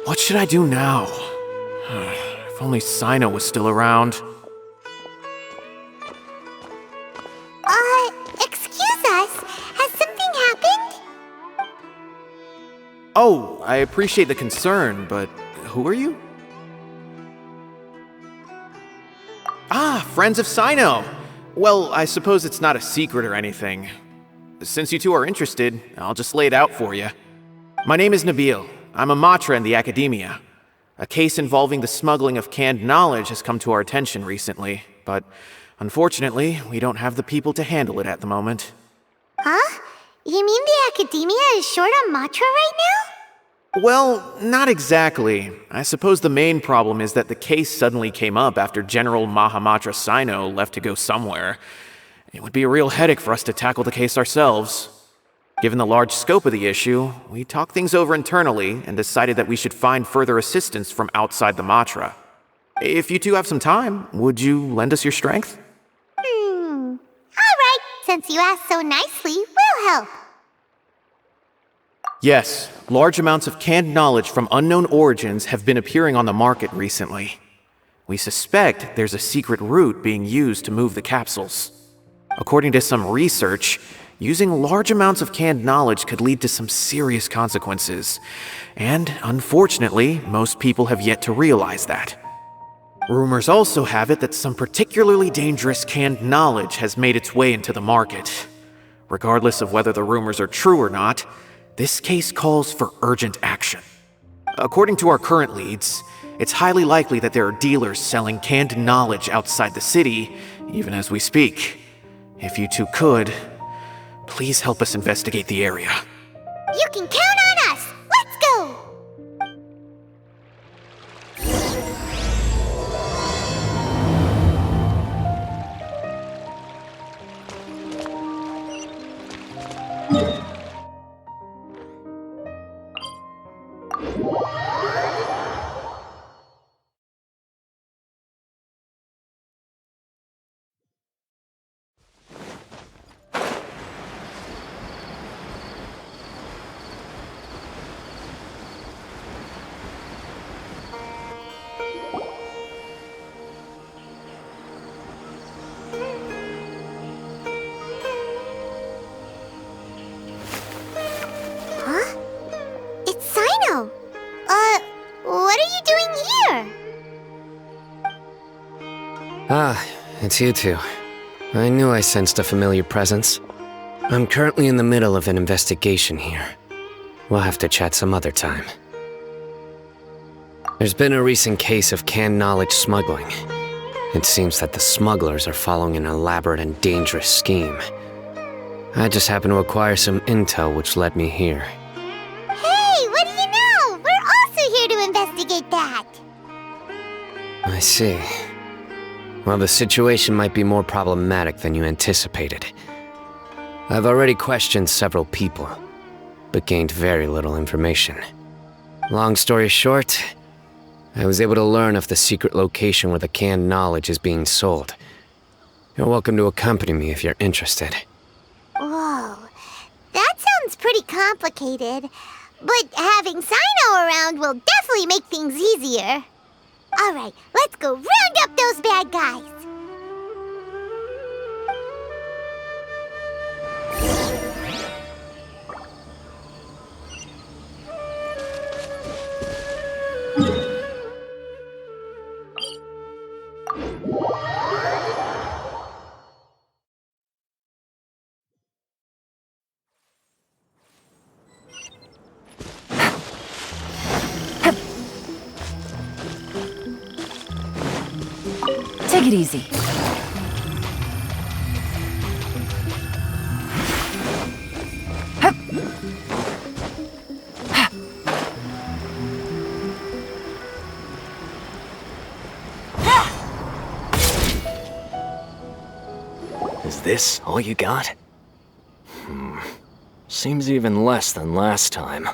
What should I do now? If only Cyno was still around. Excuse us. Has something happened? Oh, I appreciate the concern, but who are you? Ah, friends of Cyno! Well, I suppose it's not a secret or anything. Since you two are interested, I'll just lay it out for you. My name is Nabil. I'm a Matra in the Academia. A case involving the smuggling of canned knowledge has come to our attention recently, but unfortunately, we don't have the people to handle it at the moment. Huh? You mean the Academia is short on Matra right now? Well, not exactly. I suppose the main problem is that the case suddenly came up after General Mahamatra Cyno left to go somewhere. It would be a real headache for us to tackle the case ourselves. Given the large scope of the issue, we talked things over internally and decided that we should find further assistance from outside the Matra. If you two have some time, would you lend us your strength? All right. Since you asked so nicely, we'll help. Yes, large amounts of canned knowledge from unknown origins have been appearing on the market recently. We suspect there's a secret route being used to move the capsules. According to some research, using large amounts of canned knowledge could lead to some serious consequences, and unfortunately, most people have yet to realize that. Rumors also have it that some particularly dangerous canned knowledge has made its way into the market. Regardless of whether the rumors are true or not, this case calls for urgent action. According to our current leads, it's highly likely that there are dealers selling canned knowledge outside the city, even as we speak. If you two could, please help us investigate the area. You can count on us! Let's go! What are you doing here? Ah, it's you two. I knew I sensed a familiar presence. I'm currently in the middle of an investigation here. We'll have to chat some other time. There's been a recent case of canned knowledge smuggling. It seems that the smugglers are following an elaborate and dangerous scheme. I just happened to acquire some intel which led me here. Hey, what do you know? We're also here to investigate that. I see. Well, the situation might be more problematic than you anticipated. I've already questioned several people, but gained very little information. Long story short, I was able to learn of the secret location where the canned knowledge is being sold. You're welcome to accompany me if you're interested. Whoa, that sounds pretty complicated. But having Cyno around will definitely make things easier. Alright, let's go round up those bad guys. Take it easy. Is this all you got? Seems even less than last time.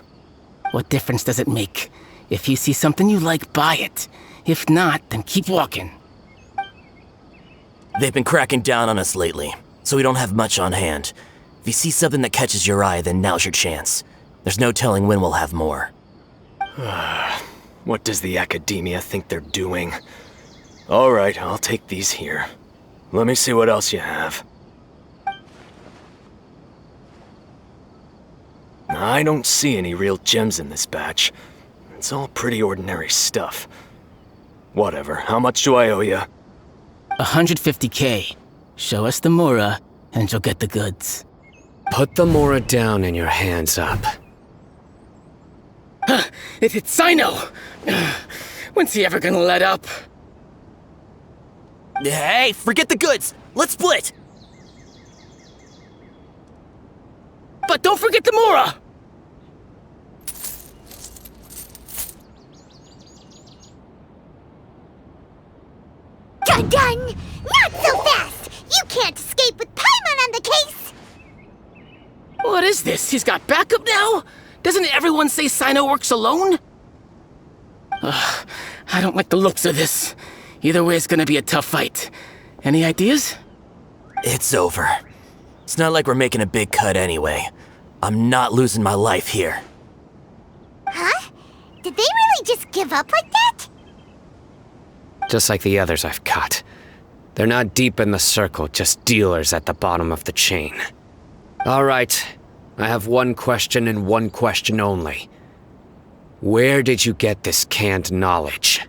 What difference does it make? If you see something you like, buy it. If not, then keep walking. They've been cracking down on us lately, so we don't have much on hand. If you see something that catches your eye, then now's your chance. There's no telling when we'll have more. What does the Academia think they're doing? Alright, I'll take these here. Let me see what else you have. I don't see any real gems in this batch. It's all pretty ordinary stuff. Whatever, how much do I owe you? 150K. Show us the Mora, and you'll get the goods. Put the Mora down and your hands up. It hit Cyno! When's he ever gonna let up? Hey, forget the goods! Let's split! But don't forget the Mora! Done! Not so fast! You can't escape with Paimon on the case! What is this? He's got backup now? Doesn't everyone say Cyno works alone? I don't like the looks of this. Either way, it's gonna be a tough fight. Any ideas? It's over. It's not like we're making a big cut anyway. I'm not losing my life here. Huh? Did they really just give up like that? Just like the others I've caught. They're not deep in the circle, just dealers at the bottom of the chain. All right, I have one question and one question only. Where did you get this canned knowledge?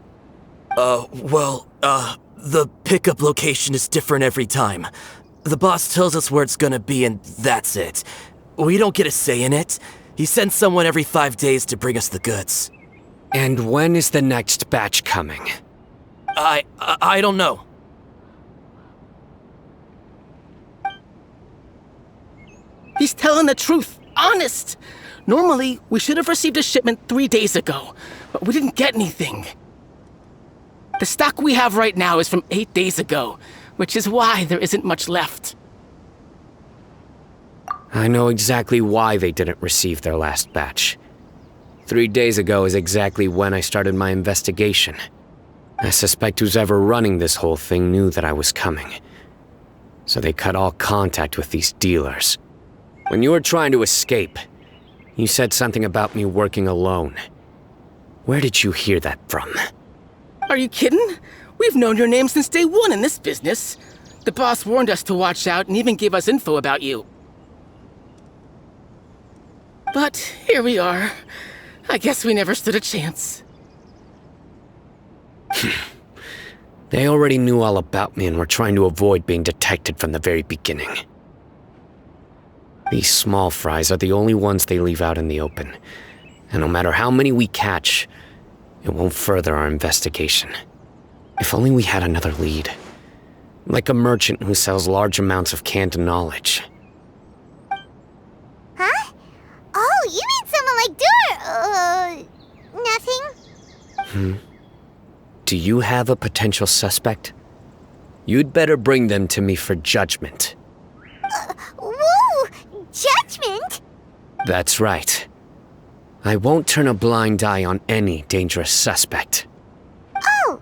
The pickup location is different every time. The boss tells us where it's gonna be and that's it. We don't get a say in it. He sends someone every 5 days to bring us the goods. And when is the next batch coming? I don't know. He's telling the truth. Honest. Normally, we should have received a shipment 3 days ago, but we didn't get anything. The stock we have right now is from 8 days ago, which is why there isn't much left. I know exactly why they didn't receive their last batch. 3 days ago is exactly when I started my investigation. I suspect who's ever running this whole thing knew that I was coming. So they cut all contact with these dealers. When you were trying to escape, you said something about me working alone. Where did you hear that from? Are you kidding? We've known your name since day one in this business. The boss warned us to watch out and even gave us info about you. But here we are. I guess we never stood a chance. They already knew all about me and were trying to avoid being detected from the very beginning. These small fries are the only ones they leave out in the open. And no matter how many we catch, it won't further our investigation. If only we had another lead. Like a merchant who sells large amounts of canned knowledge. Huh? Oh, you mean someone like nothing? Do you have a potential suspect? You'd better bring them to me for judgment. Whoa! Judgment? That's right. I won't turn a blind eye on any dangerous suspect. Oh!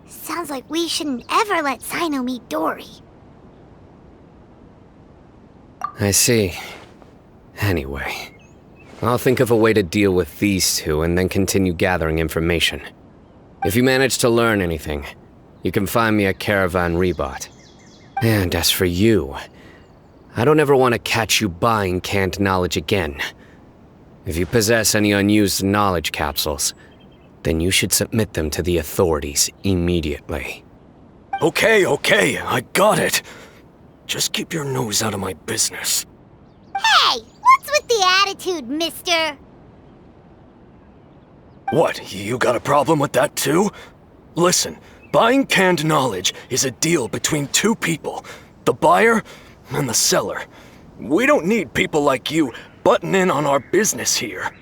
Sounds like we shouldn't ever let Cyno meet Dori. I see. Anyway, I'll think of a way to deal with these two and then continue gathering information. If you manage to learn anything, you can find me at Caravan Rebot. And as for you, I don't ever want to catch you buying canned knowledge again. If you possess any unused knowledge capsules, then you should submit them to the authorities immediately. Okay, I got it. Just keep your nose out of my business. Hey! What's with the attitude, mister? What, you got a problem with that too? Listen, buying canned knowledge is a deal between two people, the buyer and the seller. We don't need people like you butting in on our business here.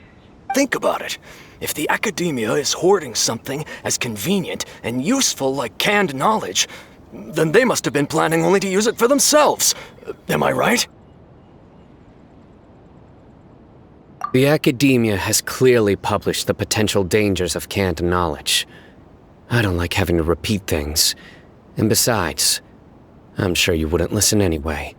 Think about it. If the Academia is hoarding something as convenient and useful like canned knowledge, then they must have been planning only to use it for themselves. Am I right? The academia has clearly published the potential dangers of canned knowledge. I don't like having to repeat things. And besides, I'm sure you wouldn't listen anyway.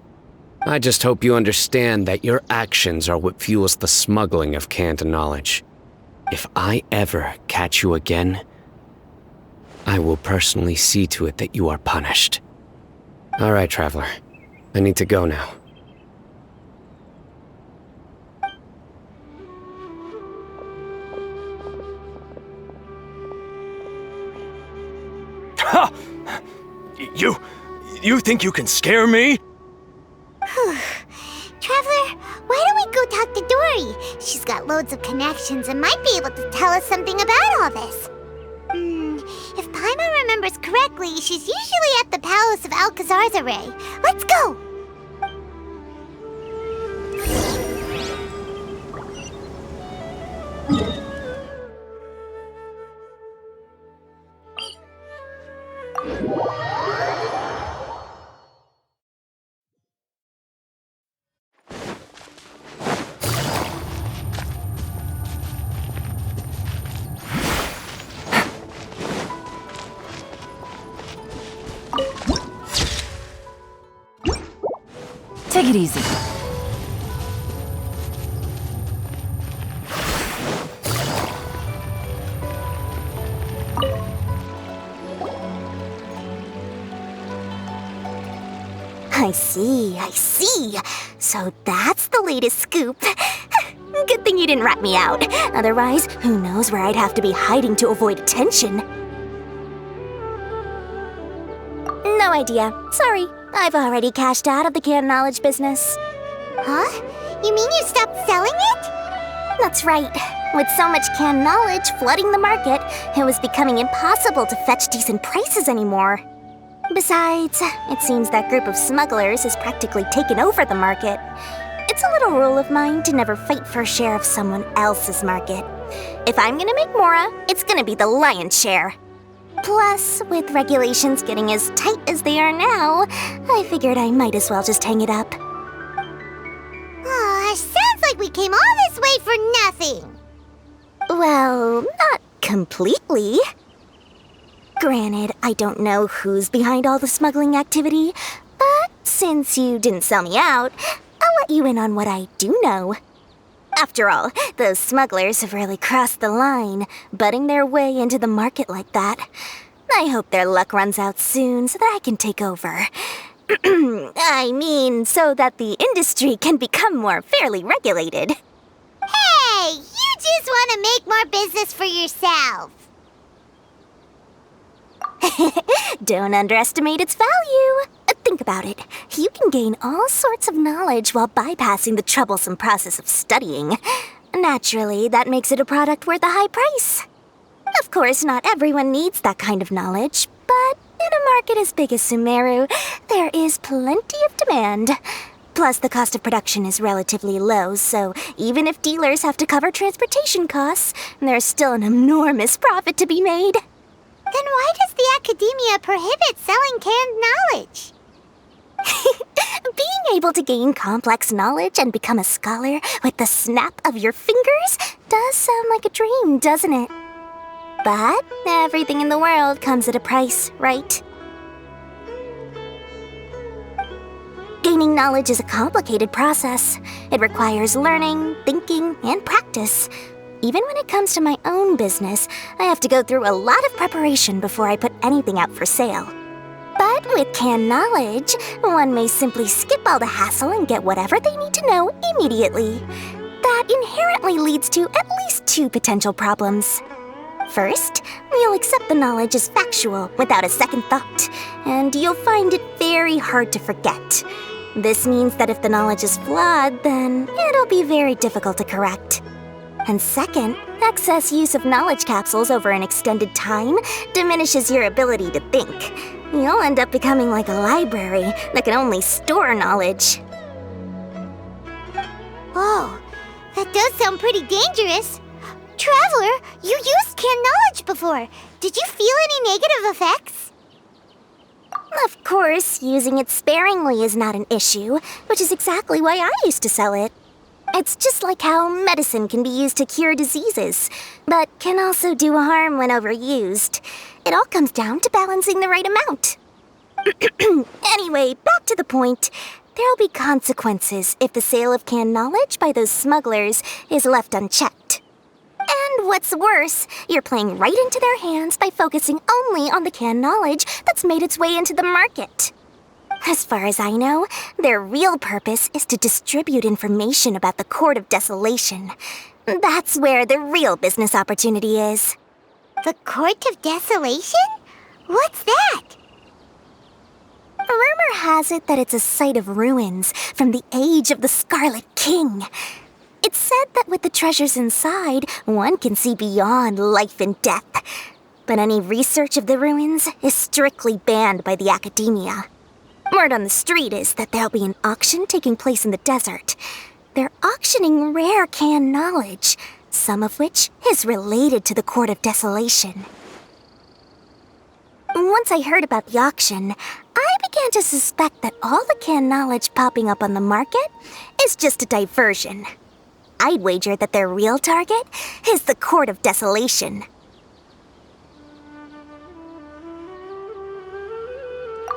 I just hope you understand that your actions are what fuels the smuggling of canned knowledge. If I ever catch you again, I will personally see to it that you are punished. All right, Traveler. I need to go now. Ha! You think you can scare me? Traveler, why don't we go talk to Dori? She's got loads of connections and might be able to tell us something about all this. If Paimon remembers correctly, she's usually at the Palace of Alcazar's Array. Let's go! Take it easy. I see. So that's the latest scoop. Good thing you didn't rat me out. Otherwise, who knows where I'd have to be hiding to avoid attention. No idea. Sorry. I've already cashed out of the canned knowledge business. Huh? You mean you stopped selling it? That's right. With so much canned knowledge flooding the market, it was becoming impossible to fetch decent prices anymore. Besides, it seems that group of smugglers has practically taken over the market. It's a little rule of mine to never fight for a share of someone else's market. If I'm gonna make Mora, it's gonna be the lion's share. Plus, with regulations getting as tight as they are now, I figured I might as well just hang it up. Sounds like we came all this way for nothing. Well, not completely. Granted, I don't know who's behind all the smuggling activity, but since you didn't sell me out, I'll let you in on what I do know. After all, those smugglers have really crossed the line, butting their way into the market like that. I hope their luck runs out soon so that I can take over. I mean, so that the industry can become more fairly regulated. Hey, you just want to make more business for yourself. Don't underestimate its value. Think about it. You can gain all sorts of knowledge while bypassing the troublesome process of studying. Naturally, that makes it a product worth a high price. Of course, not everyone needs that kind of knowledge, but in a market as big as Sumeru, there is plenty of demand. Plus, the cost of production is relatively low, so even if dealers have to cover transportation costs, there's still an enormous profit to be made. Then why does the academia prohibit selling canned knowledge? Being able to gain complex knowledge and become a scholar with the snap of your fingers does sound like a dream, doesn't it? But everything in the world comes at a price, right? Gaining knowledge is a complicated process. It requires learning, thinking, and practice. Even when it comes to my own business, I have to go through a lot of preparation before I put anything out for sale. But with canned knowledge, one may simply skip all the hassle and get whatever they need to know immediately. That inherently leads to at least two potential problems. First, you'll accept the knowledge as factual without a second thought, and you'll find it very hard to forget. This means that if the knowledge is flawed, then it'll be very difficult to correct. And second, excess use of knowledge capsules over an extended time diminishes your ability to think. You'll end up becoming like a library that can only store knowledge. Oh, that does sound pretty dangerous. Traveler, you used canned knowledge before. Did you feel any negative effects? Of course, using it sparingly is not an issue, which is exactly why I used to sell it. It's just like how medicine can be used to cure diseases, but can also do harm when overused. It all comes down to balancing the right amount. Anyway, back to the point. There'll be consequences if the sale of canned knowledge by those smugglers is left unchecked. And what's worse, you're playing right into their hands by focusing only on the canned knowledge that's made its way into the market. As far as I know, their real purpose is to distribute information about the Court of Desolation. That's where the real business opportunity is. The Court of Desolation? What's that? Rumor has it that it's a site of ruins from the age of the Scarlet King. It's said that with the treasures inside, one can see beyond life and death. But any research of the ruins is strictly banned by the academia. Word on the street is that there'll be an auction taking place in the desert. They're auctioning rare canned knowledge, some of which is related to the Court of Desolation. Once I heard about the auction, I began to suspect that all the canned knowledge popping up on the market is just a diversion. I'd wager that their real target is the Court of Desolation.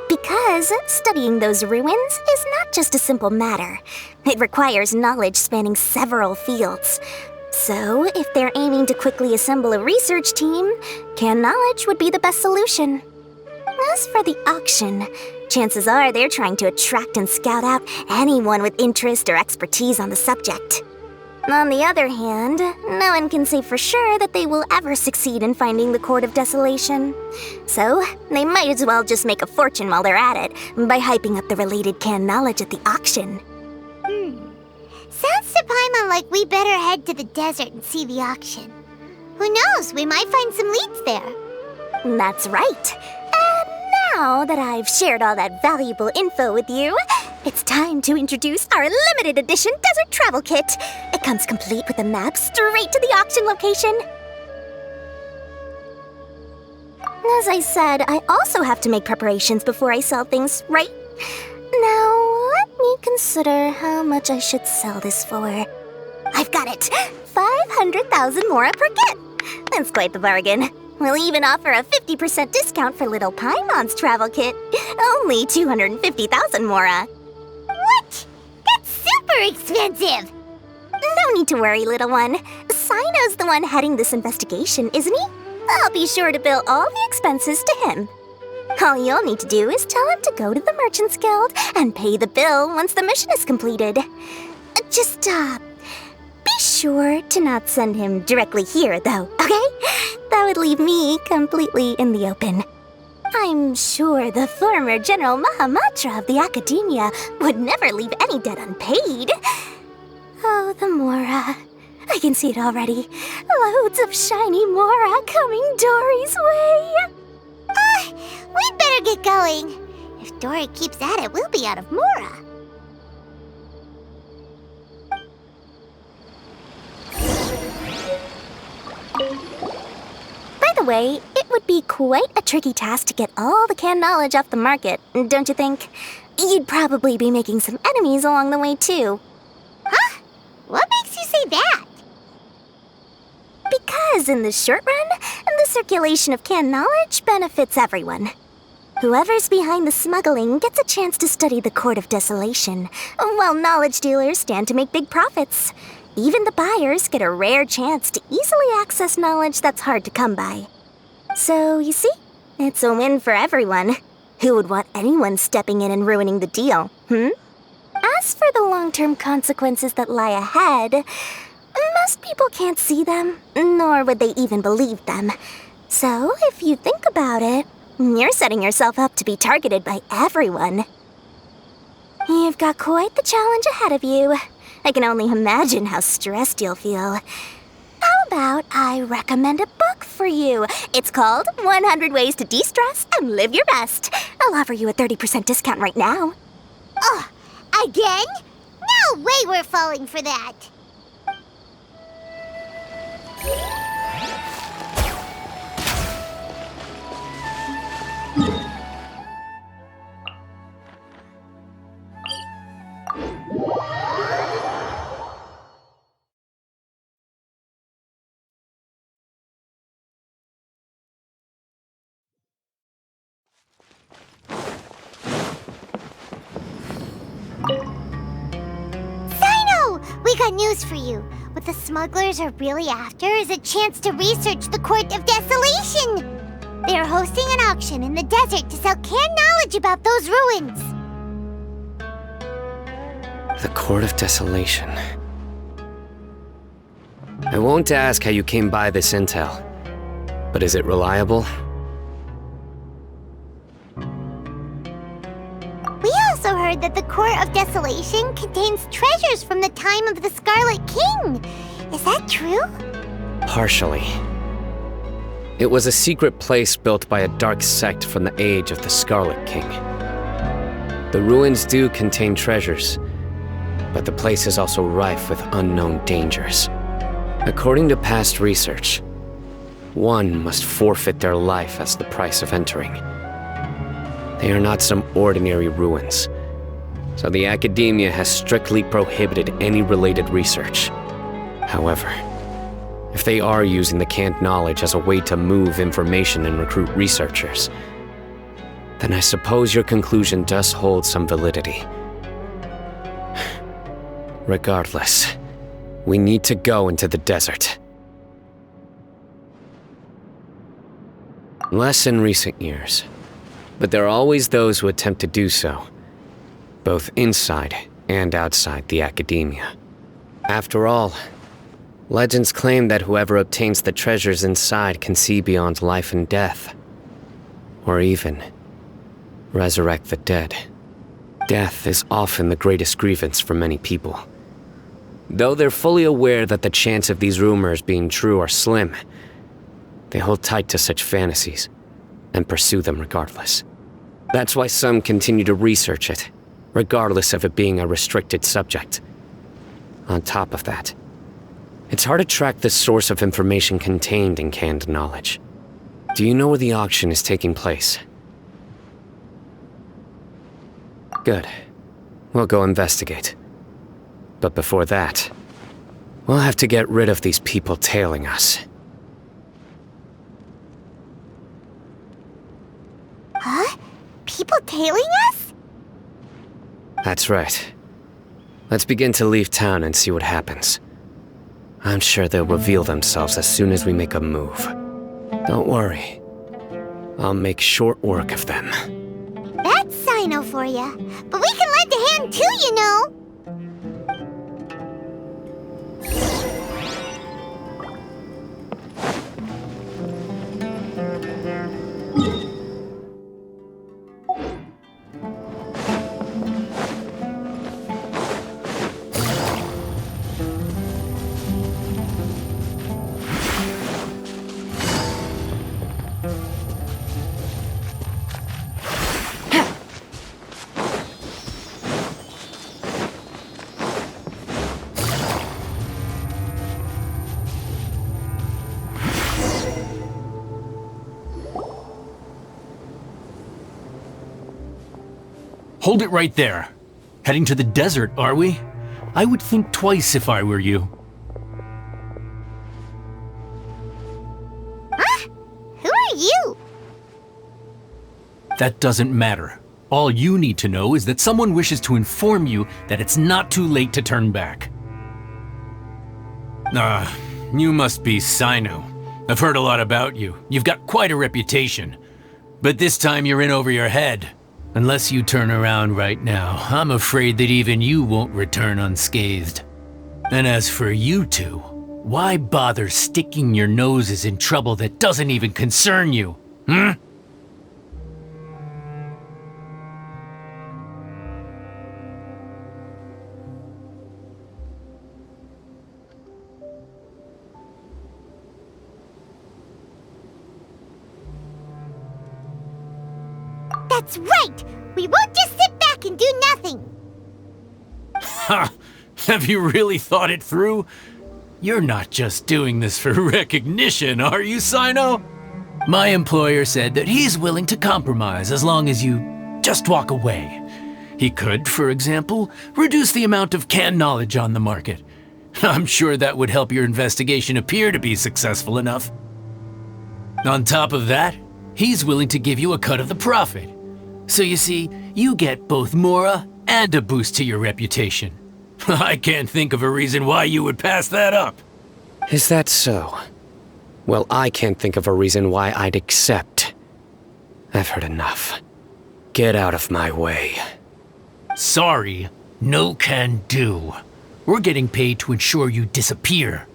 Because studying those ruins is not just a simple matter. It requires knowledge spanning several fields. So, if they're aiming to quickly assemble a research team, canned knowledge would be the best solution. As for the auction, chances are they're trying to attract and scout out anyone with interest or expertise on the subject. On the other hand, no one can say for sure that they will ever succeed in finding the Court of Desolation. So, they might as well just make a fortune while they're at it by hyping up the related canned knowledge at the auction. Sounds to Paimon like we better head to the desert and see the auction. Who knows, we might find some leads there. That's right. And now that I've shared all that valuable info with you, it's time to introduce our limited edition desert travel kit. It comes complete with a map straight to the auction location. As I said, I also have to make preparations before I sell things, right? Now, let me consider how much I should sell this for. I've got it! 500,000 mora per kit! That's quite the bargain. We'll even offer a 50% discount for little Paimon's travel kit. Only 250,000 mora. What? That's super expensive! No need to worry, little one. Cyno's the one heading this investigation, isn't he? I'll be sure to bill all the expenses to him. All you'll need to do is tell him to go to the Merchants Guild and pay the bill once the mission is completed. Just, be sure to not send him directly here, though, okay? That would leave me completely in the open. I'm sure the former General Mahamatra of the Academia would never leave any debt unpaid. Oh, the Mora. I can see it already. Loads of shiny Mora coming Dori's way. We'd better get going. If Dori keeps at it, we'll be out of Mora. By the way, it would be quite a tricky task to get all the canned knowledge off the market, don't you think? You'd probably be making some enemies along the way, too. Huh? What makes you say that? Because in the short run, the circulation of canned knowledge benefits everyone. Whoever's behind the smuggling gets a chance to study the Court of Desolation, while knowledge dealers stand to make big profits. Even the buyers get a rare chance to easily access knowledge that's hard to come by. So, you see, it's a win for everyone. Who would want anyone stepping in and ruining the deal, As for the long-term consequences that lie ahead, most people can't see them, nor would they even believe them. So, if you think about it, you're setting yourself up to be targeted by everyone. You've got quite the challenge ahead of you. I can only imagine how stressed you'll feel. How about I recommend a book for you? It's called 100 Ways to De-Stress and Live Your Best. I'll offer you a 30% discount right now. Oh, again? No way we're falling for that. got news for you. What the smugglers are really after is a chance to research the Court of Desolation. They are hosting an auction in the desert to sell canned knowledge about those ruins. The Court of Desolation. I won't ask how you came by this intel, but is it reliable? We also heard that the Court of Desolation contains treasures from the time of the Scarlet King. Is that true? Partially. It was a secret place built by a dark sect from the age of the Scarlet King. The ruins do contain treasures, but the place is also rife with unknown dangers. According to past research, one must forfeit their life as the price of entering. They are not some ordinary ruins, so the Academia has strictly prohibited any related research. However, if they are using the canned knowledge as a way to move information and recruit researchers, then I suppose your conclusion does hold some validity. Regardless, we need to go into the desert. Less in recent years, but there are always those who attempt to do so, both inside and outside the Academia. After all, legends claim that whoever obtains the treasures inside can see beyond life and death, or even resurrect the dead. Death is often the greatest grievance for many people. Though they're fully aware that the chance of these rumors being true are slim, they hold tight to such fantasies and pursue them regardless. That's why some continue to research it, regardless of it being a restricted subject. On top of that, it's hard to track the source of information contained in canned knowledge. Do you know where the auction is taking place? Good. We'll go investigate. But before that, we'll have to get rid of these people tailing us. Huh? People tailing us? That's right. Let's begin to leave town and see what happens. I'm sure they'll reveal themselves as soon as we make a move. Don't worry. I'll make short work of them. That's Cyno for ya. But we can lend a hand too, you know. Hold it right there. Heading to the desert, are we? I would think twice if I were you. Huh? Who are you? That doesn't matter. All you need to know is that someone wishes to inform you that it's not too late to turn back. You must be Cyno. I've heard a lot about you. You've got quite a reputation. But this time you're in over your head. Unless you turn around right now, I'm afraid that even you won't return unscathed. And as for you two, why bother sticking your noses in trouble that doesn't even concern you, hmm? That's right! We won't just sit back and do nothing! Ha! Have you really thought it through? You're not just doing this for recognition, are you, Cyno? My employer said that he's willing to compromise as long as you just walk away. He could, for example, reduce the amount of canned knowledge on the market. I'm sure that would help your investigation appear to be successful enough. On top of that, he's willing to give you a cut of the profit. So you see, you get both Mora and a boost to your reputation. I can't think of a reason why you would pass that up. Is that so? Well, I can't think of a reason why I'd accept. I've heard enough. Get out of my way. Sorry, no can do. We're getting paid to ensure you disappear.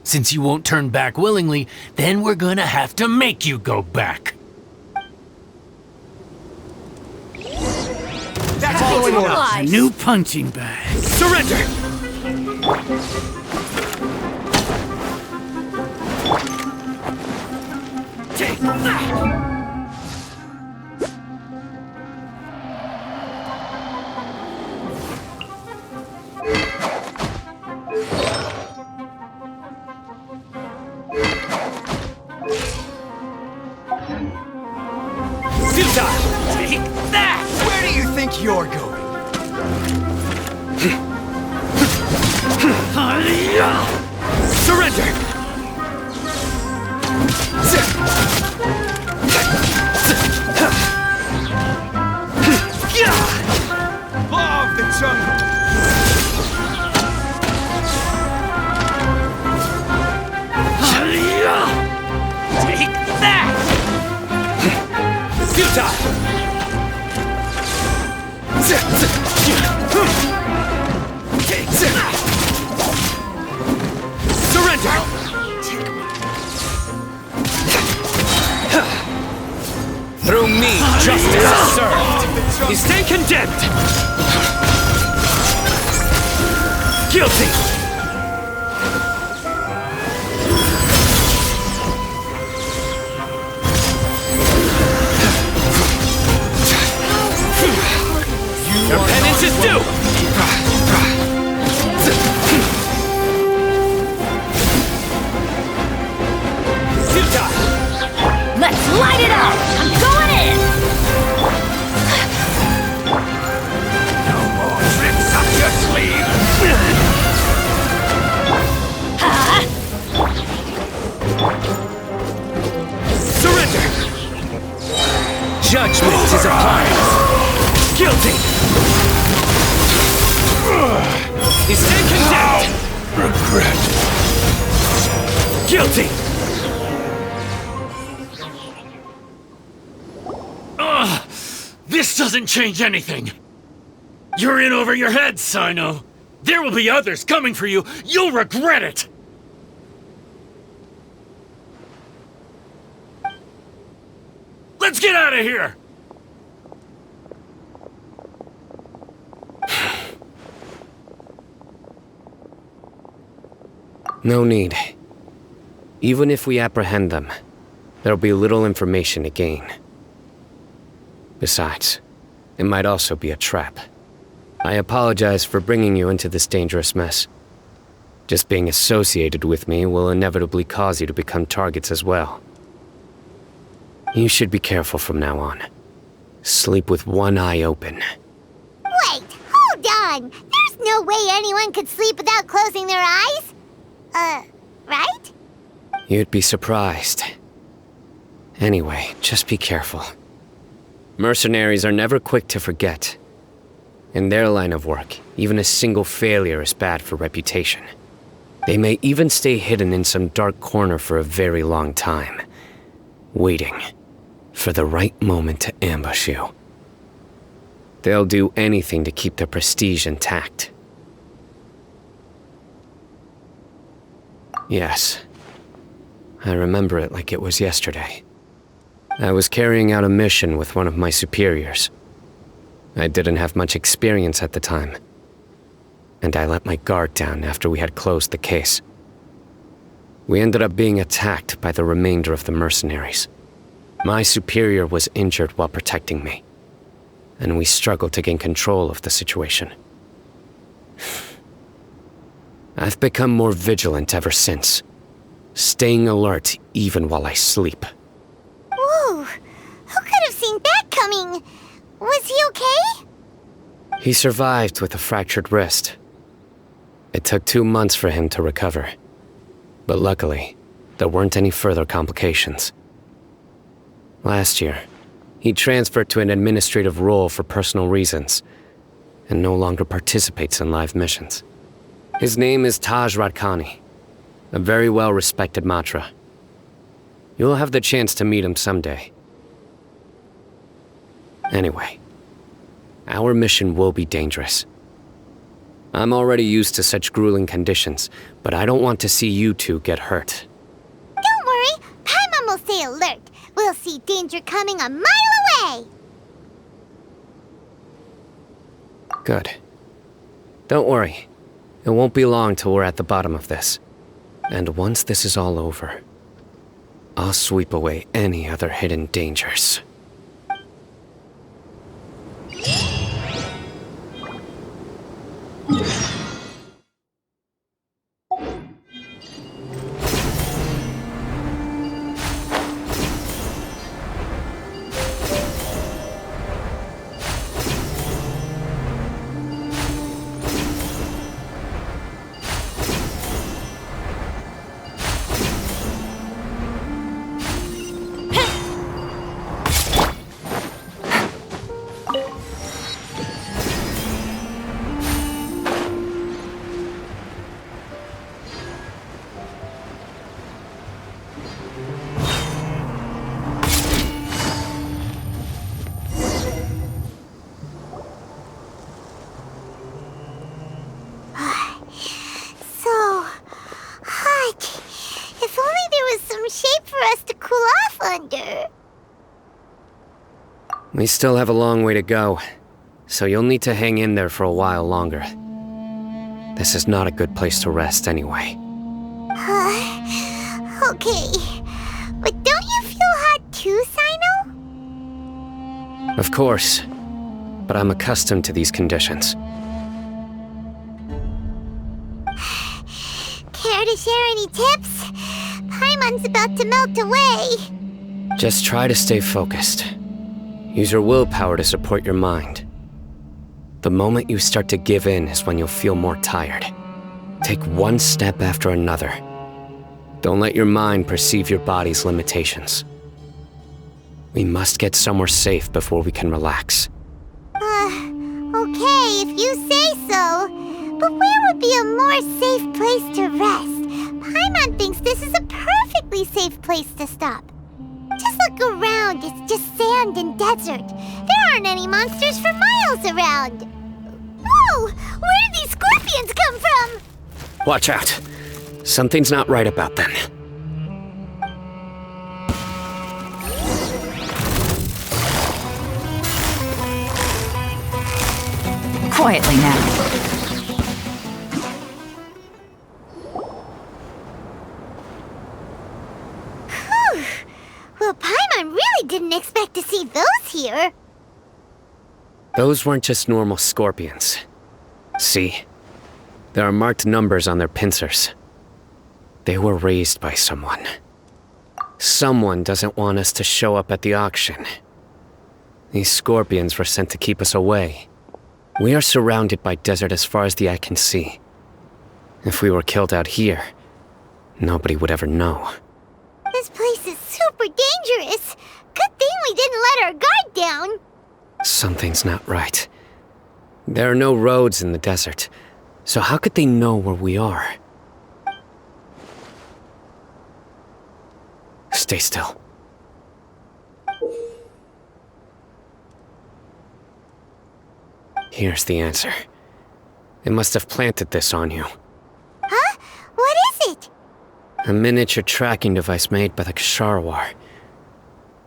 Since you won't turn back willingly, then we're gonna have to make you go back. That's following Lies. orders. New punching bag. Surrender! Take that! Take that! Where do you think you're going? Surrender! Law of the jungle! Take that! Futile! Take that! Surrender! Through me, justice is served. You stay condemned. Guilty. Your penance is due! Futile! Let's light it up! I'm going in! No more tricks up your sleeve! Surrender! Judgment is applied! Guilty! You stay condemned! Regret! Guilty! This doesn't change anything. You're in over your head, Cyno. There will be others coming for you. You'll regret it. Let's get out of here! No need. Even if we apprehend them, there'll be little information to gain. Besides, it might also be a trap. I apologize for bringing you into this dangerous mess. Just being associated with me will inevitably cause you to become targets as well. You should be careful from now on. Sleep with one eye open. Wait, hold on! There's no way anyone could sleep without closing their eyes? Right? You'd be surprised. Anyway, just be careful. Mercenaries are never quick to forget. In their line of work, even a single failure is bad for reputation. They may even stay hidden in some dark corner for a very long time, waiting for the right moment to ambush you. They'll do anything to keep their prestige intact. Yes, I remember it like it was yesterday. I was carrying out a mission with one of my superiors. I didn't have much experience at the time, and I let my guard down after we had closed the case. We ended up being attacked by the remainder of the mercenaries. My superior was injured while protecting me, and we struggled to gain control of the situation. I've become more vigilant ever since, staying alert even while I sleep. Whoa! Who could have seen that coming? Was he okay? He survived with a fractured wrist. It took 2 months for him to recover. But luckily, there weren't any further complications. Last year, he transferred to an administrative role for personal reasons. and no longer participates in live missions. His name is Taj Radkani, a very well-respected Matra. You'll have the chance to meet him someday. Anyway, our mission will be dangerous. I'm already used to such grueling conditions, but I don't want to see you two get hurt. Don't worry, Paimon will stay alert. We'll see danger coming a mile away. Good. Don't worry. It won't be long till we're at the bottom of this. And once this is all over, I'll sweep away any other hidden dangers. We still have a long way to go, so you'll need to hang in there for a while longer. This is not a good place to rest anyway. Okay. But don't you feel hot too, Cyno? Of course, but I'm accustomed to these conditions. Care to share any tips? Paimon's about to melt away. Just try to stay focused. Use your willpower to support your mind. The moment you start to give in is when you'll feel more tired. Take one step after another. Don't let your mind perceive your body's limitations. We must get somewhere safe before we can relax. Okay, if you say so. But where would be a more safe place to rest? Paimon thinks this is a perfectly safe place to stop. Just look around, it's just sand and desert. There aren't any monsters for miles around. Whoa! Where did these scorpions come from? Watch out. Something's not right about them. Quietly now. Well, Paimon really didn't expect to see those here. Those weren't just normal scorpions. See? There are marked numbers on their pincers. They were raised by someone. Someone doesn't want us to show up at the auction. These scorpions were sent to keep us away. We are surrounded by desert as far as the eye can see. If we were killed out here, nobody would ever know. This place is super dangerous. Good thing we didn't let our guard down. Something's not right. There are no roads in the desert, so how could they know where we are? Stay still. Here's the answer. They must have planted this on you. Huh? What is it? A miniature tracking device made by the Ksharawar.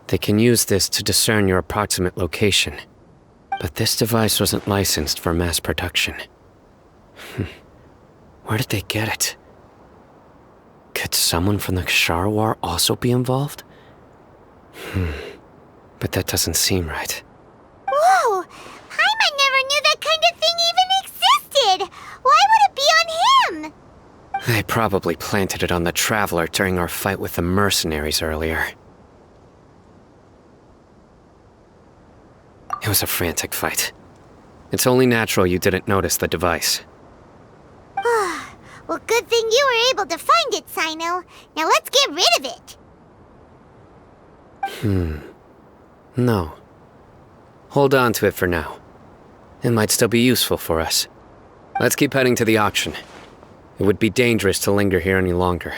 They can use this to discern your approximate location. But this device wasn't licensed for mass production. Where did they get it? Could someone from the Ksharawar also be involved? But that doesn't seem right. Whoa! Paimon never knew that kind of thing even existed! Why would it be on him? They probably planted it on the Traveler during our fight with the mercenaries earlier. It was a frantic fight. It's only natural you didn't notice the device. Well, good thing you were able to find it, Cyno. Now let's get rid of it. No. Hold on to it for now. It might still be useful for us. Let's keep heading to the auction. It would be dangerous to linger here any longer.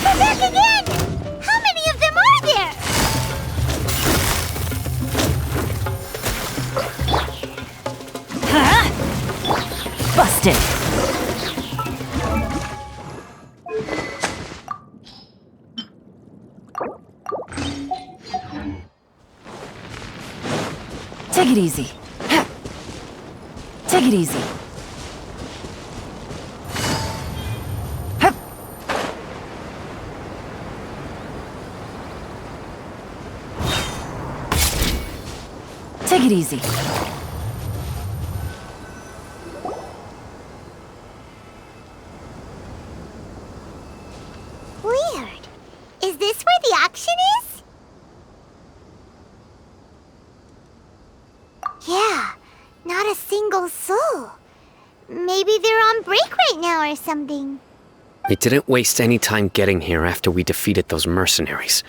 They're back again! How many of them are there? Huh? Busted. Take it easy. Take it easy. Take it easy. Weird. Is this where the auction is? Yeah, not a single soul. Maybe they're on break right now or something. We didn't waste any time getting here after we defeated those mercenaries.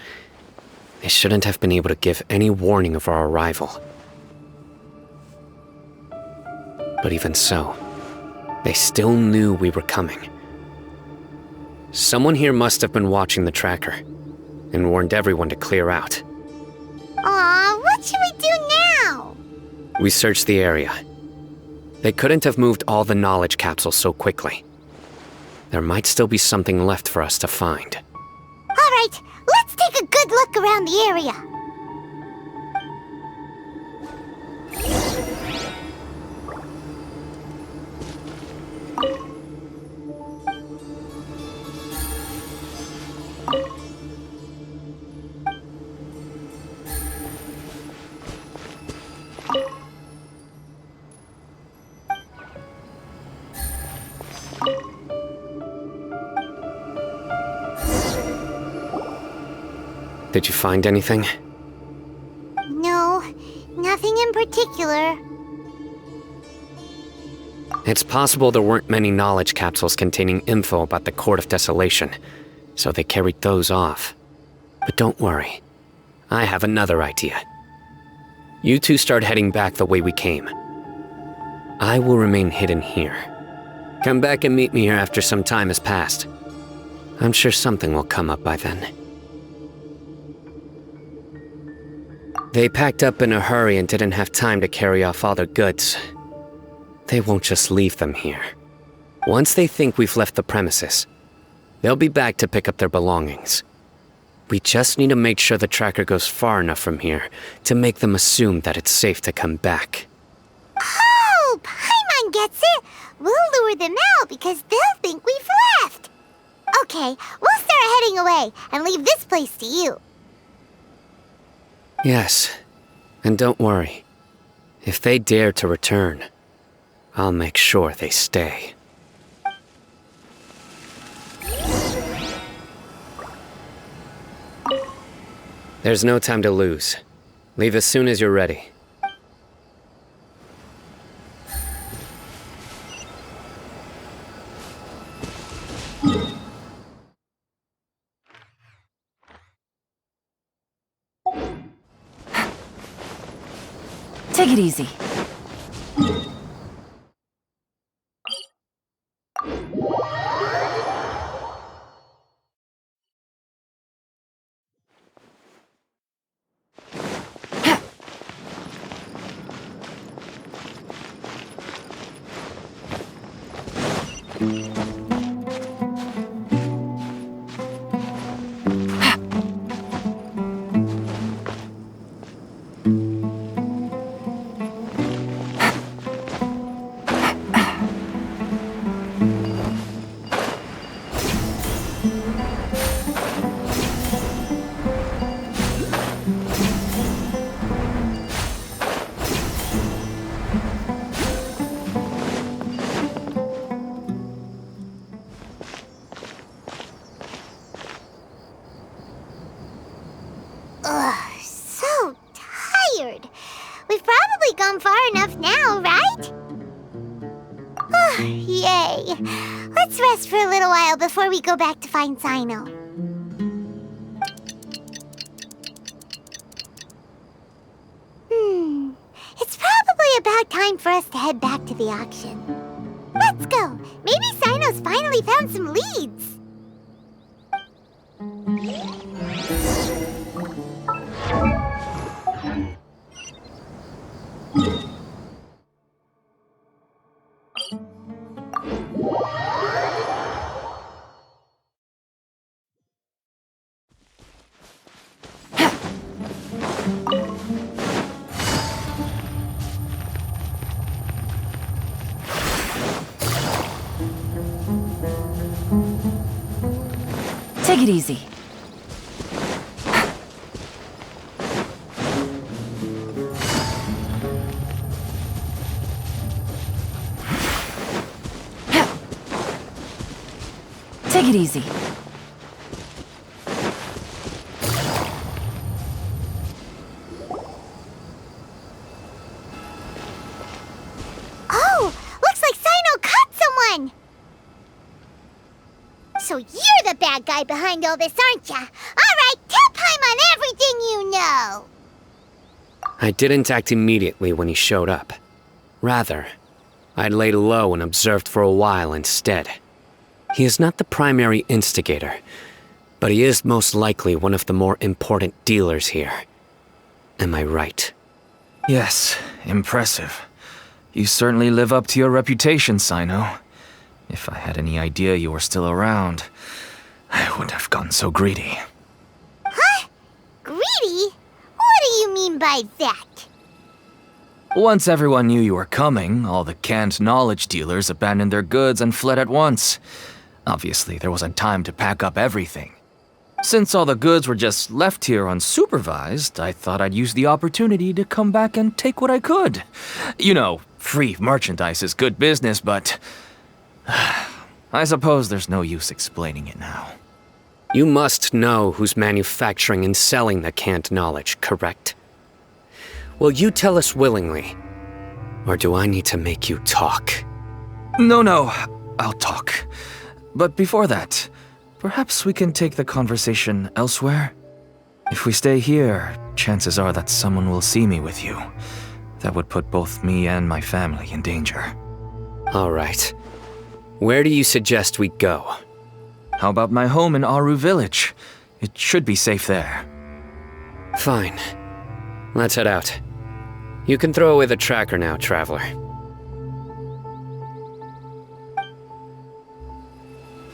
They shouldn't have been able to give any warning of our arrival. But even so, they still knew we were coming. Someone here must have been watching the tracker and warned everyone to clear out. Aw, what should we do now? We searched the area. They couldn't have moved all the knowledge capsules so quickly. There might still be something left for us to find. All right, let's take a good look around the area. Did you find anything? No, nothing in particular. It's possible there weren't many knowledge capsules containing info about the Court of Desolation, so they carried those off. But don't worry. I have another idea. You two start heading back the way we came. I will remain hidden here. Come back and meet me here after some time has passed. I'm sure something will come up by then. They packed up in a hurry and didn't have time to carry off all their goods. They won't just leave them here. Once they think we've left the premises, they'll be back to pick up their belongings. We just need to make sure the tracker goes far enough from here to make them assume that it's safe to come back. Oh, Paimon gets it. We'll lure them out because they'll think we've left. Okay, we'll start heading away and leave this place to you. Yes, and don't worry. If they dare to return, I'll make sure they stay. There's no time to lose. Leave as soon as you're ready. Take it easy. Ugh, so tired. We've probably surely gone far enough now, right? Yay. Let's rest for a little while before we go back to find Cyno. It's probably about time for us to head back to the auction. Let's go. Maybe Cyno's finally found some leads. Take it easy. Take it easy. Oh, looks like Cyno caught someone! So you're the bad guy behind all this, aren't ya? Alright, tell Paimon everything you know! I didn't act immediately when he showed up. Rather, I laid low and observed for a while instead. He is not the primary instigator, but he is most likely one of the more important dealers here. Am I right? Yes, impressive. You certainly live up to your reputation, Cyno. If I had any idea you were still around, I wouldn't have gotten so greedy. Huh? Greedy? What do you mean by that? Once everyone knew you were coming, all the canned knowledge dealers abandoned their goods and fled at once. Obviously, there wasn't time to pack up everything. Since all the goods were just left here unsupervised, I thought I'd use the opportunity to come back and take what I could. You know, free merchandise is good business, but I suppose there's no use explaining it now. You must know who's manufacturing and selling the canned knowledge, correct? Will you tell us willingly? Or do I need to make you talk? No, I'll talk. But before that, perhaps we can take the conversation elsewhere? If we stay here, chances are that someone will see me with you. That would put both me and my family in danger. All right. Where do you suggest we go? How about my home in Aru Village? It should be safe there. Fine. Let's head out. You can throw away the tracker now, traveler.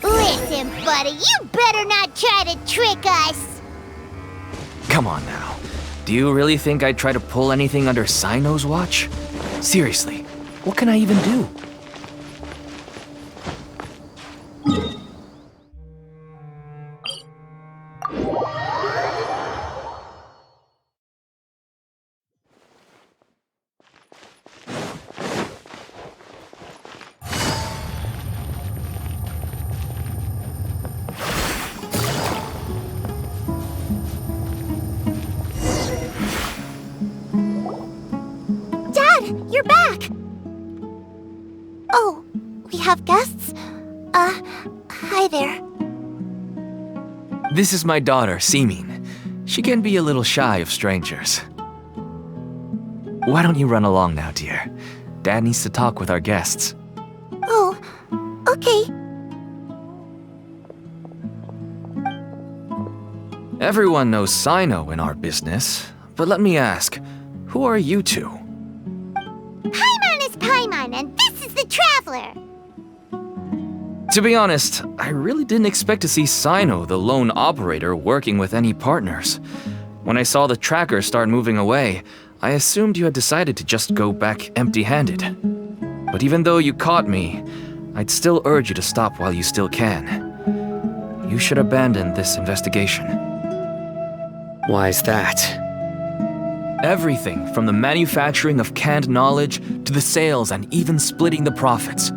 Listen, buddy, you better not try to trick us! Come on now. Do you really think I'd try to pull anything under Cyno's watch? Seriously, what can I even do? You're back! Oh, we have guests? Hi there. This is my daughter, Simin. She can be a little shy of strangers. Why don't you run along now, dear? Dad needs to talk with our guests. Oh, okay. Everyone knows Cyno in our business, but let me ask, who are you two? Paimon is Paimon, and this is the Traveler! To be honest, I really didn't expect to see Cyno, the lone operator, working with any partners. When I saw the tracker start moving away, I assumed you had decided to just go back empty-handed. But even though you caught me, I'd still urge you to stop while you still can. You should abandon this investigation. Why is that? Everything from the manufacturing of canned knowledge to the sales and even splitting the profits.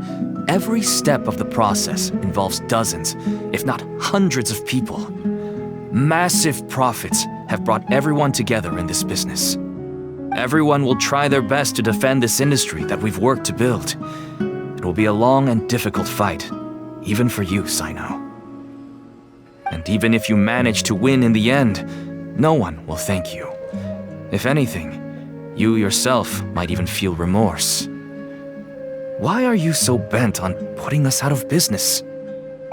Every step of the process involves dozens, if not hundreds of people. Massive profits have brought everyone together in this business. Everyone will try their best to defend this industry that we've worked to build. It will be a long and difficult fight, even for you, Cyno. And even if you manage to win in the end, no one will thank you. If anything, you yourself might even feel remorse. Why are you so bent on putting us out of business?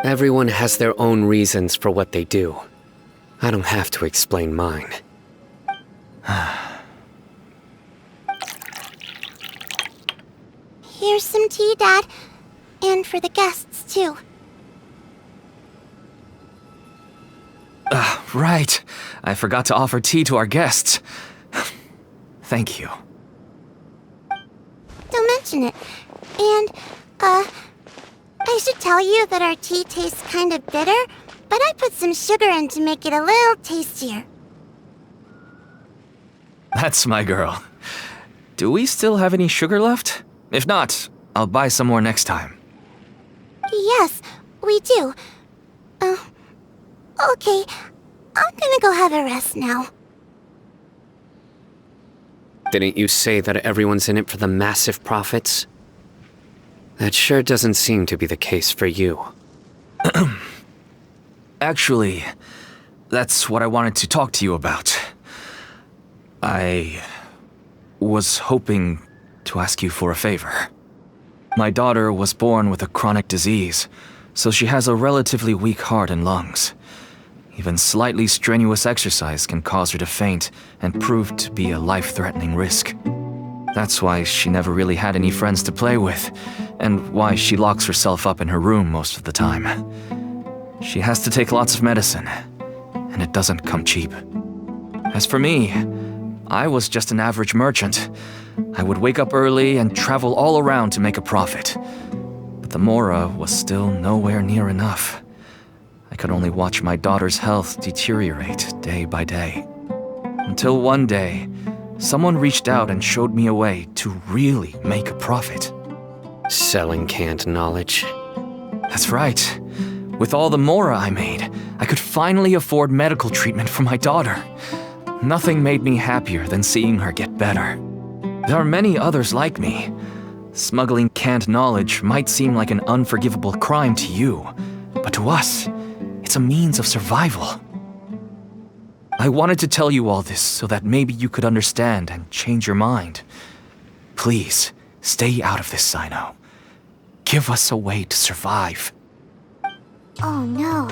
Everyone has their own reasons for what they do. I don't have to explain mine. Here's some tea, Dad. And for the guests, too. Right. I forgot to offer tea to our guests. Thank you. Don't mention it. And, I should tell you that our tea tastes kind of bitter, but I put some sugar in to make it a little tastier. That's my girl. Do we still have any sugar left? If not, I'll buy some more next time. Yes, we do. Okay. I'm gonna go have a rest now. Didn't you say that everyone's in it for the massive profits? That sure doesn't seem to be the case for you. Actually, that's what I wanted to talk to you about. I was hoping to ask you for a favor. My daughter was born with a chronic disease, so she has a relatively weak heart and lungs. Even slightly strenuous exercise can cause her to faint and prove to be a life-threatening risk. That's why she never really had any friends to play with, and why she locks herself up in her room most of the time. She has to take lots of medicine, and it doesn't come cheap. As for me, I was just an average merchant. I would wake up early and travel all around to make a profit. But the Mora was still nowhere near enough. I could only watch my daughter's health deteriorate day by day. Until one day, someone reached out and showed me a way to really make a profit. Selling canned knowledge. That's right. With all the Mora I made, I could finally afford medical treatment for my daughter. Nothing made me happier than seeing her get better. There are many others like me. Smuggling canned knowledge might seem like an unforgivable crime to you, but to us, it's a means of survival. I wanted to tell you all this so that maybe you could understand and change your mind. Please, stay out of this, Cyno. Give us a way to survive. Oh no.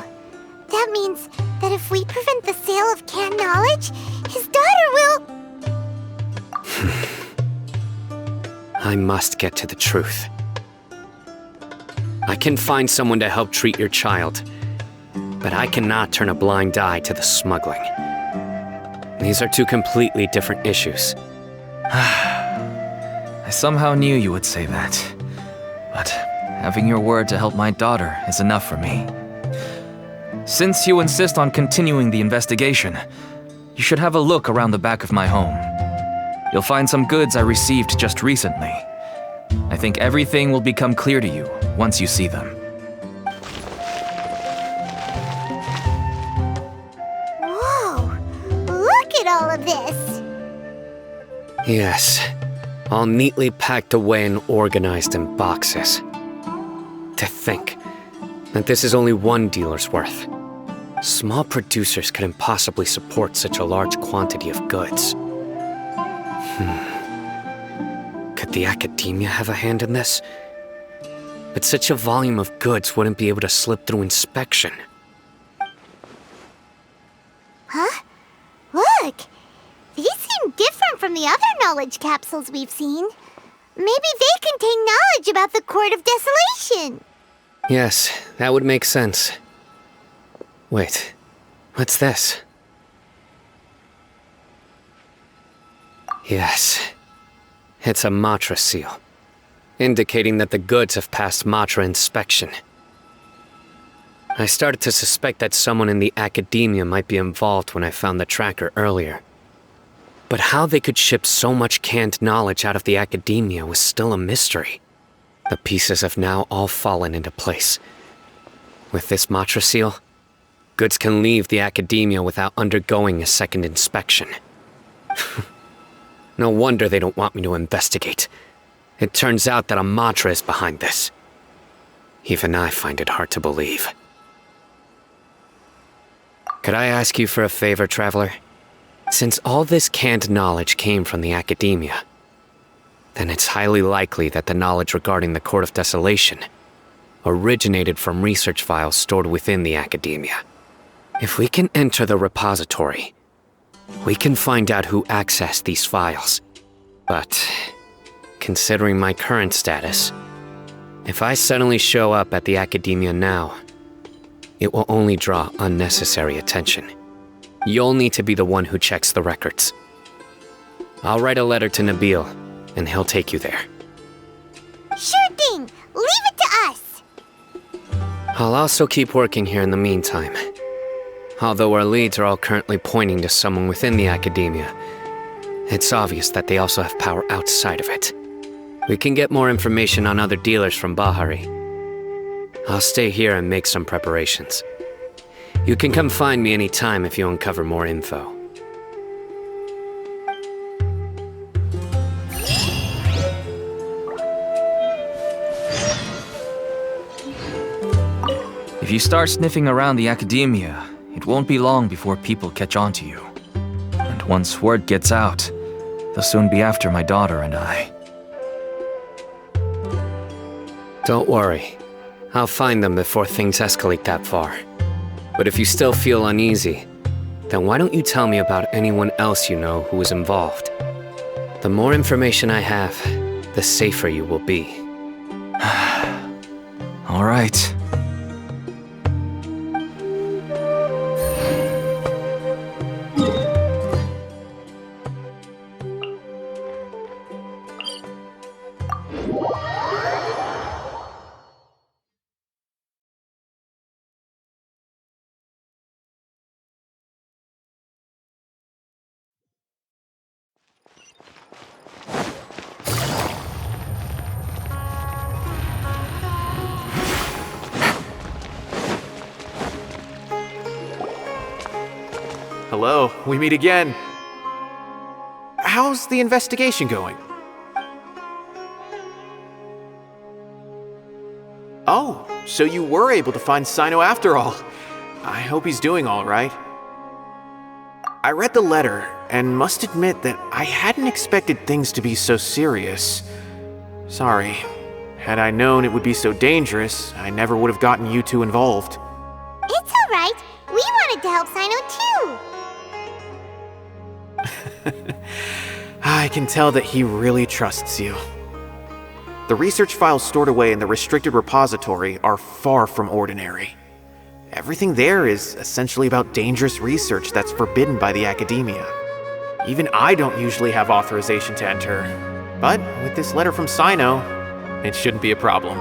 That means that if we prevent the sale of canned knowledge, his daughter will... I must get to the truth. I can find someone to help treat your child, but I cannot turn a blind eye to the smuggling. These are two completely different issues. I somehow knew you would say that. But having your word to help my daughter is enough for me. Since you insist on continuing the investigation, you should have a look around the back of my home. You'll find some goods I received just recently. I think everything will become clear to you once you see them. Whoa! Look at all of this! Yes, all neatly packed away and organized in boxes. To think that this is only one dealer's worth. Small producers couldn't possibly support such a large quantity of goods. Could the academia have a hand in this? But such a volume of goods wouldn't be able to slip through inspection. Huh? Look! These seem different from the other knowledge capsules we've seen. Maybe they contain knowledge about the Court of Desolation. Yes, that would make sense. Wait, what's this? Yes, it's a Matra seal, indicating that the goods have passed Matra inspection. I started to suspect that someone in the academia might be involved when I found the tracker earlier. But how they could ship so much canned knowledge out of the academia was still a mystery. The pieces have now all fallen into place. With this Matra seal, goods can leave the academia without undergoing a second inspection. No wonder they don't want me to investigate. It turns out that a mantra is behind this. Even I find it hard to believe. Could I ask you for a favor, Traveler? Since all this canned knowledge came from the academia, then it's highly likely that the knowledge regarding the Court of Desolation originated from research files stored within the academia. If we can enter the repository, we can find out who accessed these files. But, considering my current status, if I suddenly show up at the academia now, it will only draw unnecessary attention. You'll need to be the one who checks the records. I'll write a letter to Nabil, and he'll take you there. Sure thing! Leave it to us! I'll also keep working here in the meantime. Although our leads are all currently pointing to someone within the academia, it's obvious that they also have power outside of it. We can get more information on other dealers from Bahari. I'll stay here and make some preparations. You can come find me anytime if you uncover more info. If you start sniffing around the academia, it won't be long before people catch on to you. And once word gets out, they'll soon be after my daughter and I. Don't worry. I'll find them before things escalate that far. But if you still feel uneasy, then why don't you tell me about anyone else you know who is involved? The more information I have, the safer you will be. All right. Hello, we meet again. How's the investigation going? Oh, so you were able to find Cyno after all. I hope he's doing all right. I read the letter and must admit that I hadn't expected things to be so serious. Sorry. Had I known it would be so dangerous, I never would have gotten you two involved. It's alright. We wanted to help Cyno too. I can tell that he really trusts you. The research files stored away in the restricted repository are far from ordinary. Everything there is essentially about dangerous research that's forbidden by the academia. Even I don't usually have authorization to enter, but with this letter from Cyno, it shouldn't be a problem.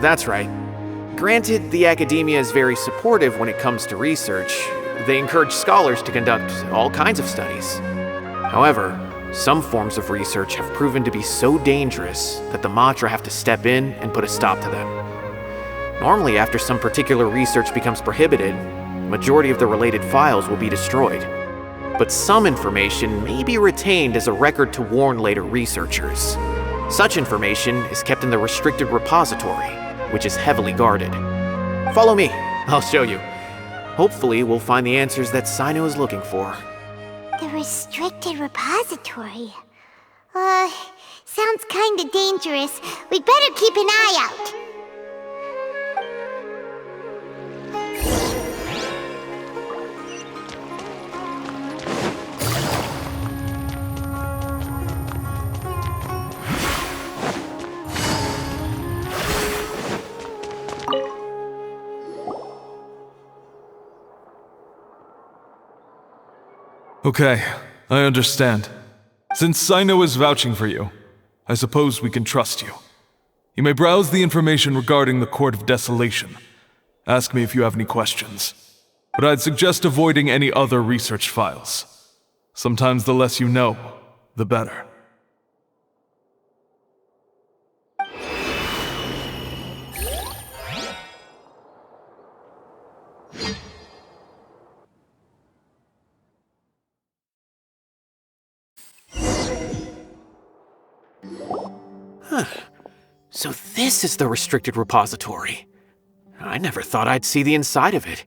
That's right. Granted, the academia is very supportive when it comes to research. They encourage scholars to conduct all kinds of studies. However, some forms of research have proven to be so dangerous that the Matra have to step in and put a stop to them. Normally, after some particular research becomes prohibited, the majority of the related files will be destroyed. But some information may be retained as a record to warn later researchers. Such information is kept in the restricted repository, which is heavily guarded. Follow me, I'll show you. Hopefully, we'll find the answers that Cyno is looking for. The restricted repository. Sounds kinda dangerous. We'd better keep an eye out. Okay, I understand. Since Cyno is vouching for you, I suppose we can trust you. You may browse the information regarding the Court of Desolation. Ask me if you have any questions. But I'd suggest avoiding any other research files. Sometimes the less you know, the better. So this is the restricted repository. I never thought I'd see the inside of it.